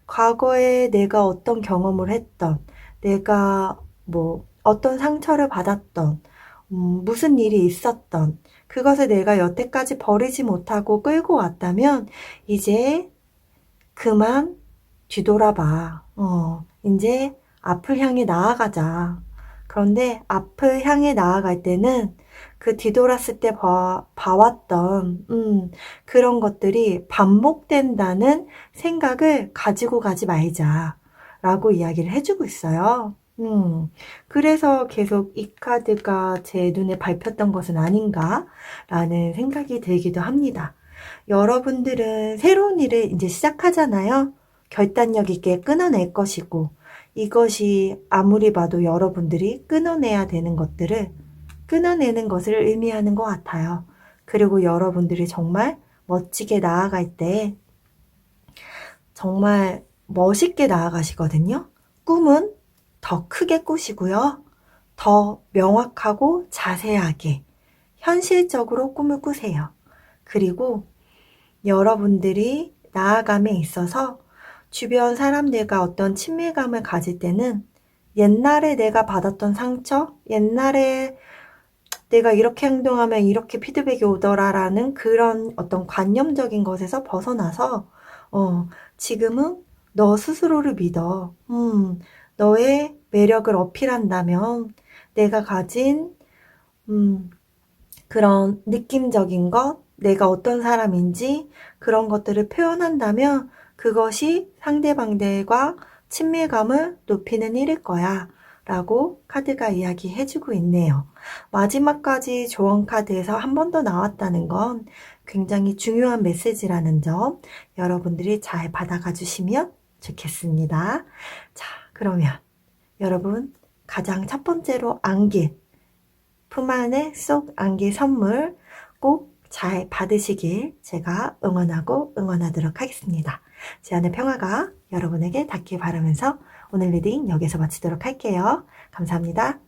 과거에 내가 어떤 경험을 했던, 내가 뭐 어떤 상처를 받았던, 무슨 일이 있었던, 그것을 내가 여태까지 버리지 못하고 끌고 왔다면 이제 그만 뒤돌아봐. 이제 앞을 향해 나아가자. 그런데 앞을 향해 나아갈 때는 그 뒤돌았을 때 봐왔던 그런 것들이 반복된다는 생각을 가지고 가지 말자 라고 이야기를 해주고 있어요. 그래서 계속 이 카드가 제 눈에 밟혔던 것은 아닌가 라는 생각이 들기도 합니다. 여러분들은 새로운 일을 이제 시작하잖아요. 결단력 있게 끊어낼 것이고 이것이 아무리 봐도 여러분들이 끊어내야 되는 것들을 끊어내는 것을 의미하는 것 같아요. 그리고 여러분들이 정말 멋지게 나아갈 때 정말 멋있게 나아가시거든요. 꿈은 더 크게 꾸시고요. 더 명확하고 자세하게 현실적으로 꿈을 꾸세요. 그리고 여러분들이 나아감에 있어서 주변 사람들과 어떤 친밀감을 가질 때는 옛날에 내가 받았던 상처, 옛날에 내가 이렇게 행동하면 이렇게 피드백이 오더라라는 그런 어떤 관념적인 것에서 벗어나서 지금은 너 스스로를 믿어. 너의 매력을 어필한다면 내가 가진 그런 느낌적인 것, 내가 어떤 사람인지 그런 것들을 표현한다면 그것이 상대방들과 친밀감을 높이는 일일 거야. 라고 카드가 이야기해주고 있네요. 마지막까지 조언 카드에서 한 번 더 나왔다는 건 굉장히 중요한 메시지라는 점 여러분들이 잘 받아가 주시면 좋겠습니다. 자, 그러면 여러분 가장 첫 번째로 안길, 품 안에 쏙 안길 선물 꼭 잘 받으시길 제가 응원하도록 하겠습니다. 주안의 평화가 여러분에게 닿길 바라면서 오늘 리딩 여기서 마치도록 할게요. 감사합니다.